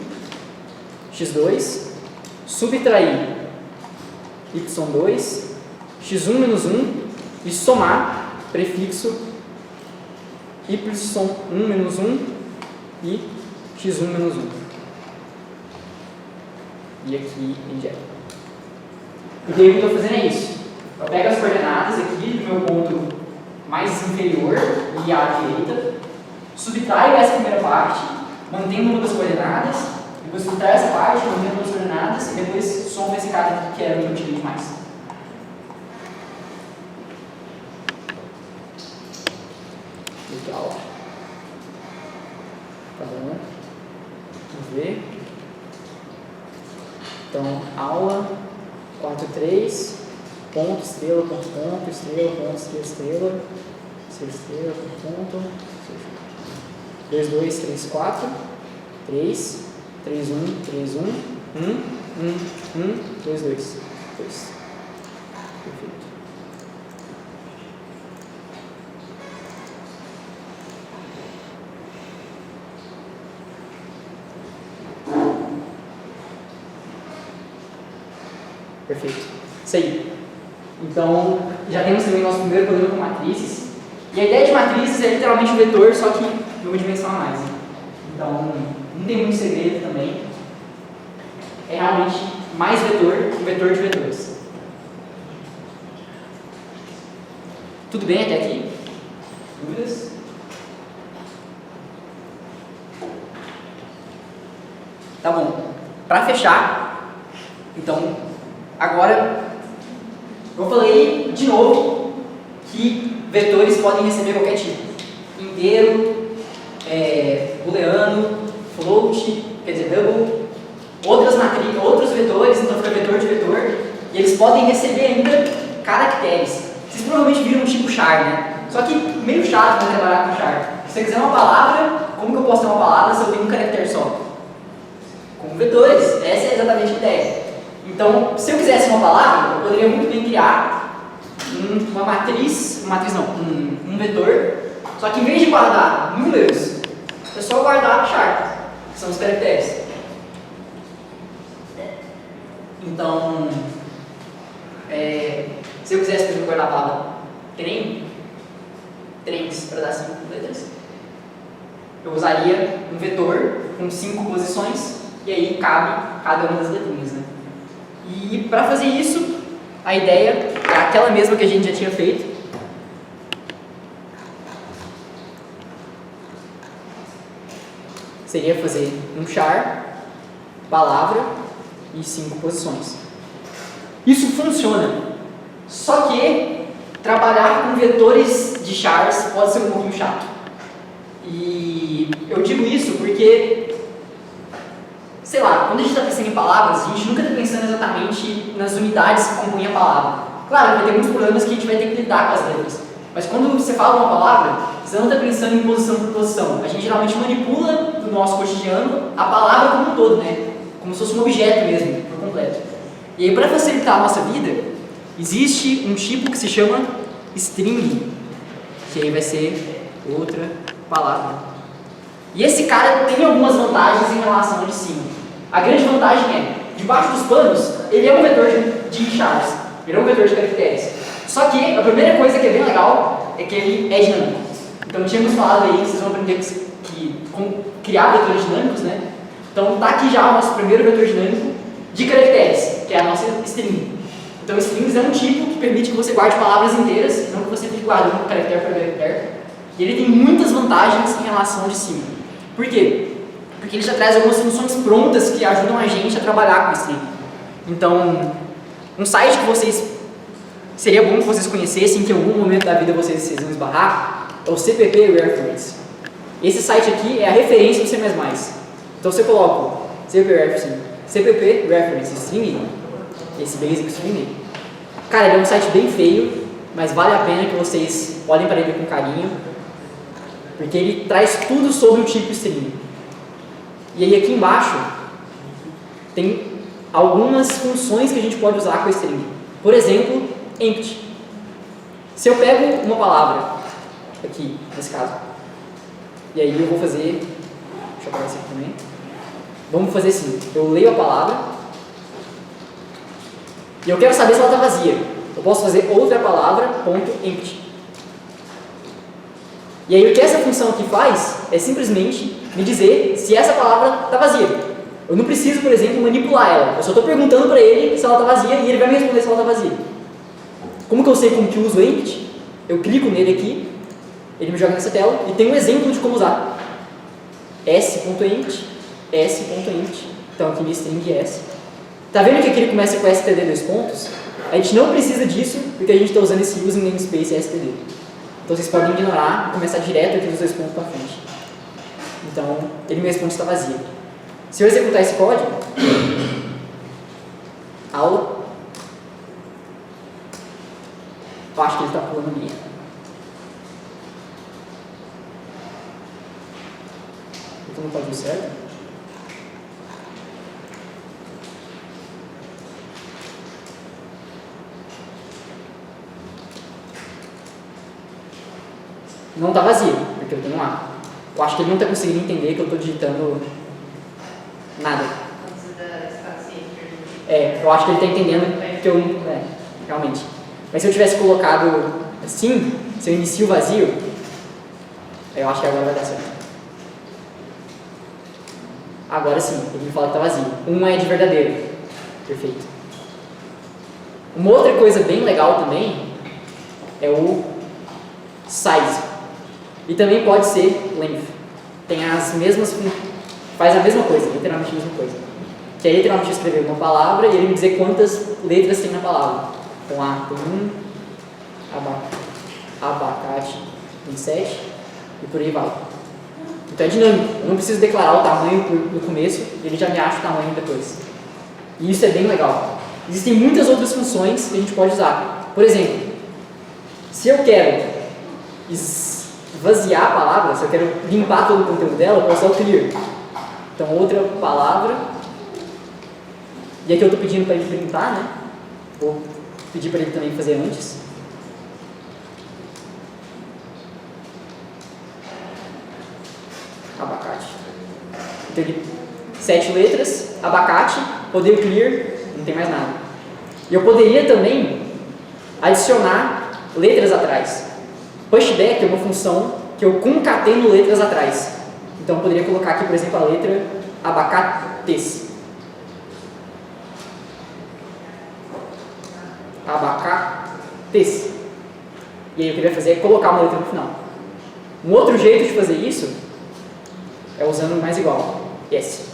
x2, subtrair y2, x1 menos 1 e somar prefixo y1 menos 1 e x1 menos 1. e aqui em diante. Porque aí o que eu estou fazendo é isso. Eu pego as coordenadas aqui do meu ponto mais inferior e à direita, subtraio essa primeira parte, mantendo o número das coordenadas, depois subtraio essa parte, mantendo o número das coordenadas, e depois somo esse cara aqui, que era o que eu utilizei mais. Legal. Tá bom? Vamos ver. Então, aula 4.3, ponto, estrela, ponto, estrela, ponto, estrela, estrela, ponto, 2, 2, 3, 4, 3, 3, 1, 3, 1, 1, 1, 1, 2, 2, 2. Perfeito. Perfeito. Isso aí. Então, já temos também nosso primeiro problema com matrizes. E a ideia de matrizes é literalmente um vetor, só que de uma dimensão a mais. Então, não tem muito segredo também. É realmente mais vetor, um vetor de vetores. Tudo bem até aqui? Dúvidas? Tá bom. Para fechar, então, agora eu falei de novo que vetores podem receber qualquer tipo. Inteiro, booleano, float, quer dizer, double, outros vetores, então fica vetor de vetor, e eles podem receber ainda caracteres. Vocês provavelmente viram um tipo char, né? Só que meio chato para trabalhar com char. Se você quiser uma palavra, como que eu posso ter uma palavra se eu tenho um caractere só? Com vetores, essa é exatamente a ideia. Então, se eu quisesse uma palavra, eu poderia muito bem criar uma matriz não, um vetor, só que em vez de guardar números, é só guardar char, que são os caracteres. Então, se eu quisesse, por exemplo, guardar a palavra trem, trens para dar 5 letras, eu usaria um vetor com 5 posições, e aí cabe cada uma das letrinhas, né? E para fazer isso, a ideia é aquela mesma que a gente já tinha feito. Seria fazer um char, palavra e 5 posições. Isso funciona, só que trabalhar com vetores de chars pode ser um pouquinho chato. E eu digo isso porque, sei lá, quando a gente está pensando em palavras, a gente nunca está pensando exatamente nas unidades que compõem a palavra. Claro, vai ter alguns problemas que a gente vai ter que lidar com as letras. Mas quando você fala uma palavra, você não está pensando em posição por posição. A gente geralmente manipula do nosso cotidiano a palavra como um todo, né? Como se fosse um objeto mesmo, por completo. E aí, para facilitar a nossa vida, existe um tipo que se chama string, que aí vai ser outra palavra. E esse cara tem algumas vantagens em relação ao de cima. A grande vantagem é, debaixo dos panos, ele é um vetor de chars, ele é um vetor de caracteres. Só que a primeira coisa que é bem legal é que ele é dinâmico. Então tínhamos falado aí, vocês vão aprender como criar vetores dinâmicos, né? Então tá aqui já o nosso primeiro vetor dinâmico de caracteres, que é a nossa string. Então strings é um tipo que permite que você guarde palavras inteiras, não que você fique guardando caractere por caractere. E ele tem muitas vantagens em relação ao de cima. Por quê? Porque ele já traz algumas funções prontas que ajudam a gente a trabalhar com string. Então, um site que seria bom que vocês conhecessem, que em algum momento da vida vocês vão esbarrar, é o CPP Reference. Esse site aqui é a referência do C++. Então você coloca CPP Reference String, esse basic string. Cara, ele é um site bem feio, mas vale a pena que vocês olhem para ele com carinho, porque ele traz tudo sobre o tipo string. E aí aqui embaixo tem algumas funções que a gente pode usar com a string. Por exemplo, empty. Se eu pego uma palavra, aqui, nesse caso, e aí eu vou fazer, deixa eu apagar isso aqui também. Vamos fazer assim, eu leio a palavra, e eu quero saber se ela está vazia. Eu posso fazer outra palavra, ponto, empty. E aí o que essa função aqui faz é simplesmente me dizer se essa palavra está vazia. Eu não preciso, por exemplo, manipular ela. Eu só estou perguntando para ele se ela está vazia e ele vai me responder se ela está vazia. Como que eu sei como que uso o empty? Eu clico nele aqui, ele me joga nessa tela e tem um exemplo de como usar. s.empty, s.empty. Então aqui minha string s. Tá vendo que aqui ele começa com std dois pontos? A gente não precisa disso porque a gente está usando esse using namespace std. Então vocês podem ignorar e começar direto aqui dos dois pontos para frente. Então ele me responde se está vazia. Se eu executar esse código, aula, eu acho que ele está pulando ali. Então não pode ir certo. Não está vazio, porque eu tenho um A. Eu acho que ele não está conseguindo entender que eu estou digitando nada. Eu acho que ele está entendendo que eu... realmente. Mas se eu tivesse colocado assim, se eu inicio o vazio, eu acho que agora vai dar certo. Agora sim, ele me fala que está vazio. Um é de verdadeiro. Perfeito. Uma outra coisa bem legal também é o size. E também pode ser length. Tem as mesmas... Faz a mesma coisa, literalmente a mesma coisa. Que é literalmente escrever uma palavra e ele me dizer quantas letras tem na palavra. Então, A tem 1, abacate tem 7 e por aí vai. Então é dinâmico. Eu não preciso declarar o tamanho no começo, ele já me acha o tamanho depois. E isso é bem legal. Existem muitas outras funções que a gente pode usar. Por exemplo, se eu quero esvaziar a palavra, se eu quero limpar todo o conteúdo dela, eu posso usar o clear. Então, outra palavra. E aqui eu estou pedindo para ele printar, né? Vou pedir para ele também fazer antes. Abacate. Então, ele 7 letras, abacate, poder clear, não tem mais nada. E eu poderia também adicionar letras atrás. Pushback é uma função que eu concateno letras atrás. Então eu poderia colocar aqui, por exemplo, a letra abacates. Abacates. E aí eu queria fazer é colocar uma letra no final. Um outro jeito de fazer isso é usando mais igual. Yes.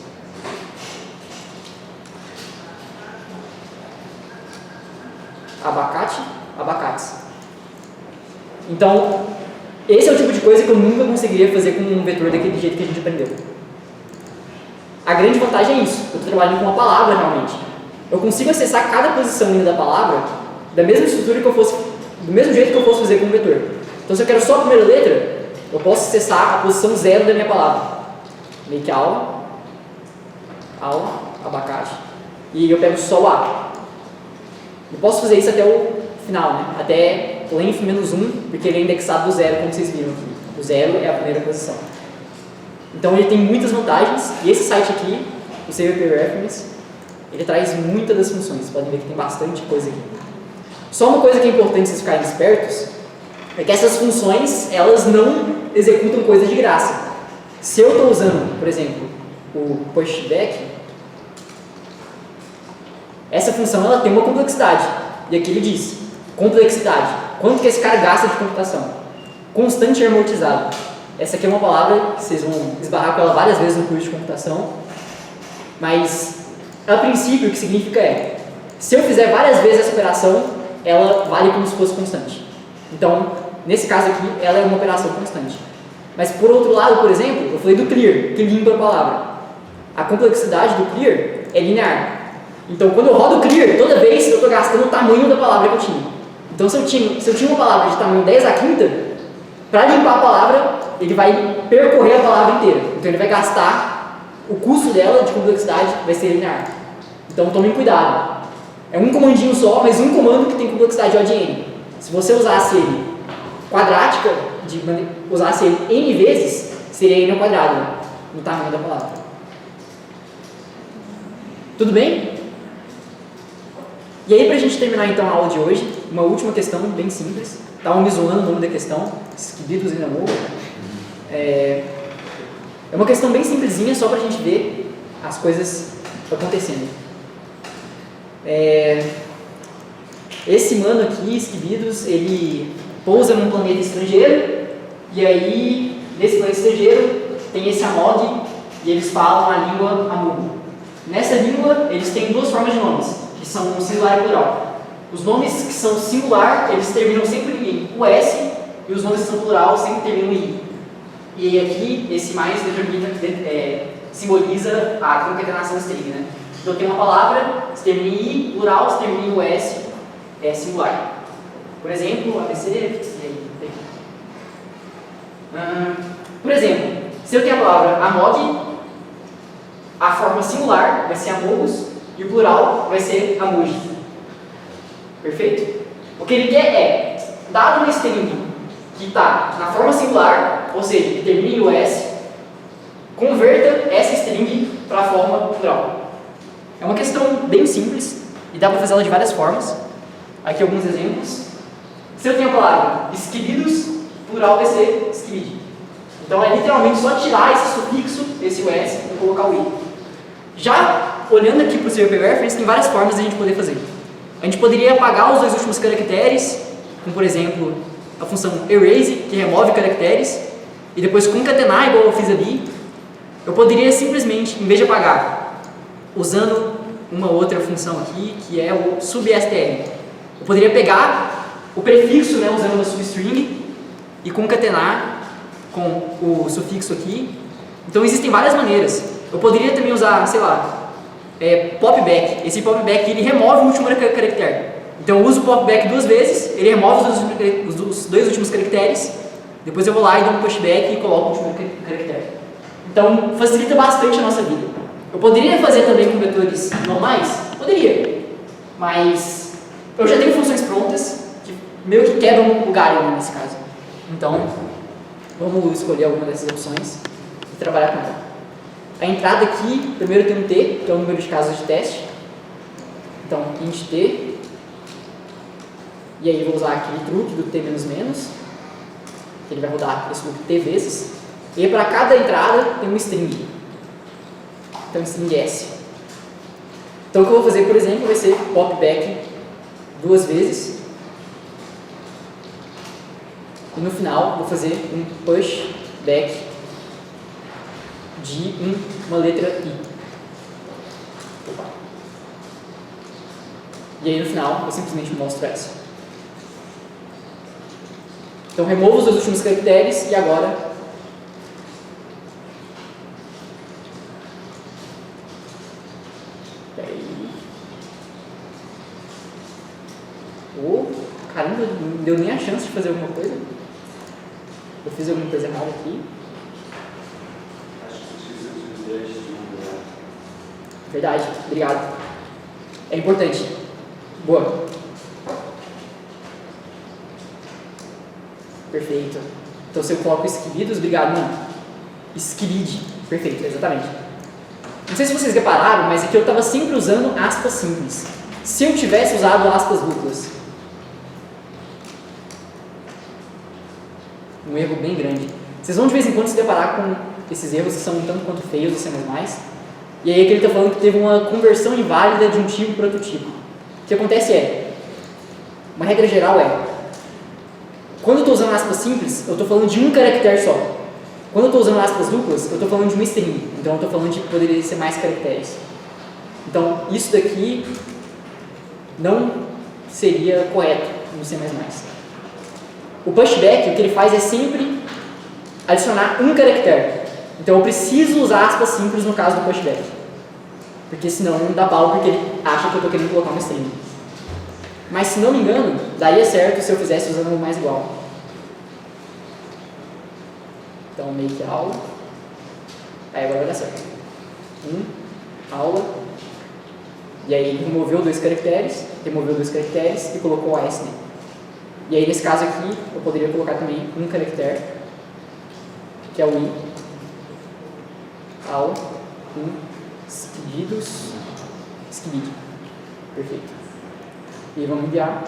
Abacate, abacates. Então, esse é o tipo de coisa que eu nunca conseguiria fazer com um vetor daquele jeito que a gente aprendeu. A grande vantagem é isso. Eu estou trabalhando com uma palavra realmente. Eu consigo acessar cada posição linda da palavra da mesma estrutura que eu fosse, do mesmo jeito que eu fosse fazer com um vetor. Então, se eu quero só a primeira letra, eu posso acessar a posição 0 da minha palavra. Make aula, abacate, e eu pego só o A. Eu posso fazer isso até o final, né? Até length menos 1, porque ele é indexado do 0, como vocês viram aqui. O 0 é a primeira posição. Então ele tem muitas vantagens, e esse site aqui, o CVP Reference, ele traz muitas das funções. Vocês podem ver que tem bastante coisa aqui. Só uma coisa que é importante vocês ficarem espertos, é que essas funções, elas não executam coisa de graça. Se eu estou usando, por exemplo, o pushback, essa função ela tem uma complexidade. E aqui ele diz, complexidade, quanto que esse cara gasta de computação? Constante e amortizado. Essa aqui é uma palavra que vocês vão esbarrar com ela várias vezes no curso de computação, mas a princípio o que significa é, se eu fizer várias vezes essa operação, ela vale como se fosse constante. Então, nesse caso aqui, ela é uma operação constante. Mas por outro lado, por exemplo, eu falei do clear, que limpa a palavra. A complexidade do clear é linear. Então, quando eu rodo o clear, toda vez eu estou gastando o tamanho da palavra que eu tinha. Então, se eu tinha uma palavra de tamanho 10 a quinta, para limpar a palavra, ele vai percorrer a palavra inteira. Então, ele vai gastar o custo dela de complexidade, vai ser linear. Então, tomem cuidado. É um comandinho só, mas um comando que tem complexidade O de N. Se você usasse ele quadrática, usasse ele N vezes, seria N ao quadrado, né? No tamanho da palavra. Tudo bem? E aí, para a gente terminar então a aula de hoje, uma última questão bem simples. Estavam me zoando o nome da questão, esquibidos ainda novo. É uma questão bem simplesinha, só para a gente ver as coisas acontecendo. Esse mano aqui, Esquibidos, ele pousa num planeta estrangeiro, e aí, nesse planeta estrangeiro, tem esse Amog, e eles falam a língua Amugo. Nessa língua, eles têm duas formas de nomes, que são singular e plural. Os nomes que são singular, eles terminam sempre em US, e os nomes que são plural sempre terminam em I. E aqui, esse mais simboliza a concatenação string, né? Então tem uma palavra, se termina em I, plural, se termina em US, é singular. Por exemplo, ABC, e aí, por exemplo, se eu tenho a palavra Amog, a forma singular vai ser Amogos e o plural vai ser Amogis. Perfeito? O que ele quer é, dado uma string que está na forma singular, ou seja, que termina em US, converta essa string para a forma plural. É uma questão bem simples e dá para fazer ela de várias formas. Aqui alguns exemplos. Se eu tenho a palavra Esquibidos, plural vai ser Esquibid. Então é literalmente só tirar esse sufixo, esse US, e colocar o I. Já olhando aqui para o CVP Reference, tem várias formas de a gente poder fazer. A gente poderia apagar os dois últimos caracteres, como por exemplo a função erase, que remove caracteres, e depois concatenar, igual eu fiz ali. Eu poderia simplesmente, em vez de apagar, usando uma outra função aqui, que é o substr, eu poderia pegar o prefixo, né, usando uma substring, e concatenar com o sufixo aqui. Então existem várias maneiras. Eu poderia também usar, sei lá, popback. Esse popback ele remove o último caractere. Então eu uso o popback duas vezes, ele remove os dois últimos caracteres, depois eu vou lá e dou um pushback e coloco o último caractere. Então facilita bastante a nossa vida. Eu poderia fazer também com vetores normais? Poderia. Mas eu já tenho funções prontas que meio que quebram o galho nesse caso. Então, vamos escolher alguma dessas opções e trabalhar com ela. A entrada aqui, primeiro tem um T, que é o número de casos de teste. Então, int T. E aí eu vou usar aquele truque do T menos menos, que ele vai rodar esse loop T vezes. E para cada entrada tem um string. Então, string S. Então, o que eu vou fazer, por exemplo, vai ser popback duas vezes. E no final, vou fazer um pushback de uma letra I. Opa. E aí no final, eu simplesmente mostro essa. Então removo os dois últimos caracteres e agora caramba, não deu nem a chance de fazer alguma coisa. Eu fiz alguma coisa errada aqui. Acho que precisa utilizar este. Verdade, obrigado. É importante. Boa. Perfeito. Então se eu coloco esquibidos, obrigado, mano. Esquibid. Perfeito, exatamente. Não sei se vocês repararam, mas aqui eu estava sempre usando aspas simples. Se eu tivesse usado aspas duplas, um erro bem grande. Vocês vão de vez em quando se deparar com esses erros que são um tanto quanto feios no C++. E aí aqui ele está falando que teve uma conversão inválida de um tipo para outro tipo. O que acontece uma regra geral quando eu estou usando aspas simples, eu estou falando de um caractere só. Quando eu estou usando aspas duplas, eu estou falando de uma string. Então eu estou falando de que poderia ser mais caracteres. Então isso daqui não seria correto no C++. O pushback, o que ele faz é sempre adicionar um caractere. Então eu preciso usar aspas simples no caso do pushback. Porque senão não dá pau, porque ele acha que eu estou querendo colocar uma string. Mas se não me engano, daria certo se eu fizesse usando o mais igual. Então make aula. Aí agora vai dar certo. Aula. E aí ele removeu dois caracteres e colocou o AS nele. E aí nesse caso aqui, eu poderia colocar também um caractere, que é o I. Aula. Esquibid. Perfeito. E vamos enviar.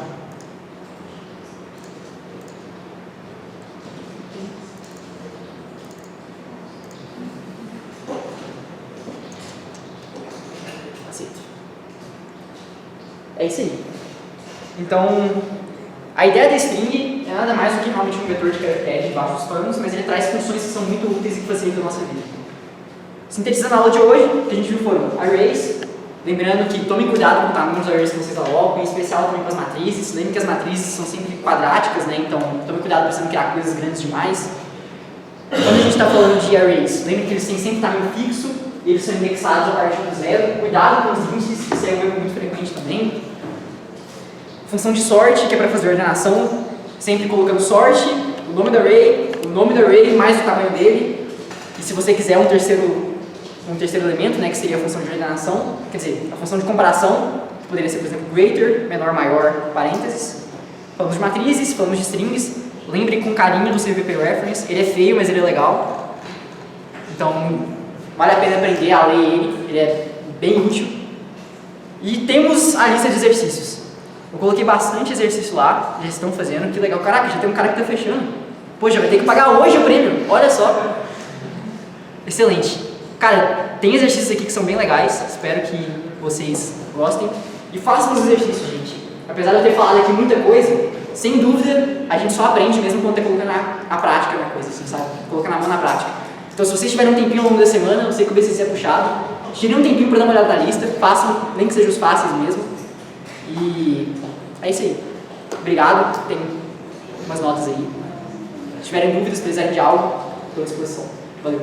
É isso aí. Então, a ideia da string é nada mais do que realmente um vetor de caractere de vários panos, mas ele traz funções que são muito úteis e que facilitam a nossa vida. Sintetizando a aula de hoje, o que a gente viu foram arrays, lembrando que tomem cuidado com o tamanho dos arrays que vocês alocam, em especial também com as matrizes. Lembrem que as matrizes são sempre quadráticas, né? Então tomem cuidado para você não criar coisas grandes demais. Quando a gente está falando de arrays, lembrem que eles têm sempre tamanho fixo, e eles são indexados a partir do zero. Cuidado com os índices, isso é um erro muito frequente também. Função de sort, que é para fazer ordenação, sempre colocando sort, o nome do array mais o tamanho dele, e se você quiser um terceiro elemento, né, que seria a função de ordenação, quer dizer, a função de comparação, que poderia ser, por exemplo, greater, menor, maior, parênteses. Falamos de matrizes, falamos de strings, lembre com carinho do CVP Reference, ele é feio, mas ele é legal, então vale a pena aprender a ler ele é bem útil. E temos a lista de exercícios. Eu coloquei bastante exercício lá, já estão fazendo, que legal. Caraca, já tem um cara que está fechando. Pô, já vai ter que pagar hoje o prêmio, olha só. Excelente. Cara, tem exercícios aqui que são bem legais, espero que vocês gostem. E façam os exercícios, gente. Apesar de eu ter falado aqui muita coisa, sem dúvida, a gente só aprende mesmo quando está colocando a prática na coisa, assim, sabe? Colocando a mão na prática. Então, se vocês tiverem um tempinho ao longo da semana, eu sei que o BCC é puxado, tirem um tempinho para dar uma olhada na lista, façam, nem que sejam os fáceis mesmo. E é isso aí. Obrigado, tem umas notas aí. Se tiverem dúvidas, precisarem de algo, estou à disposição. Valeu.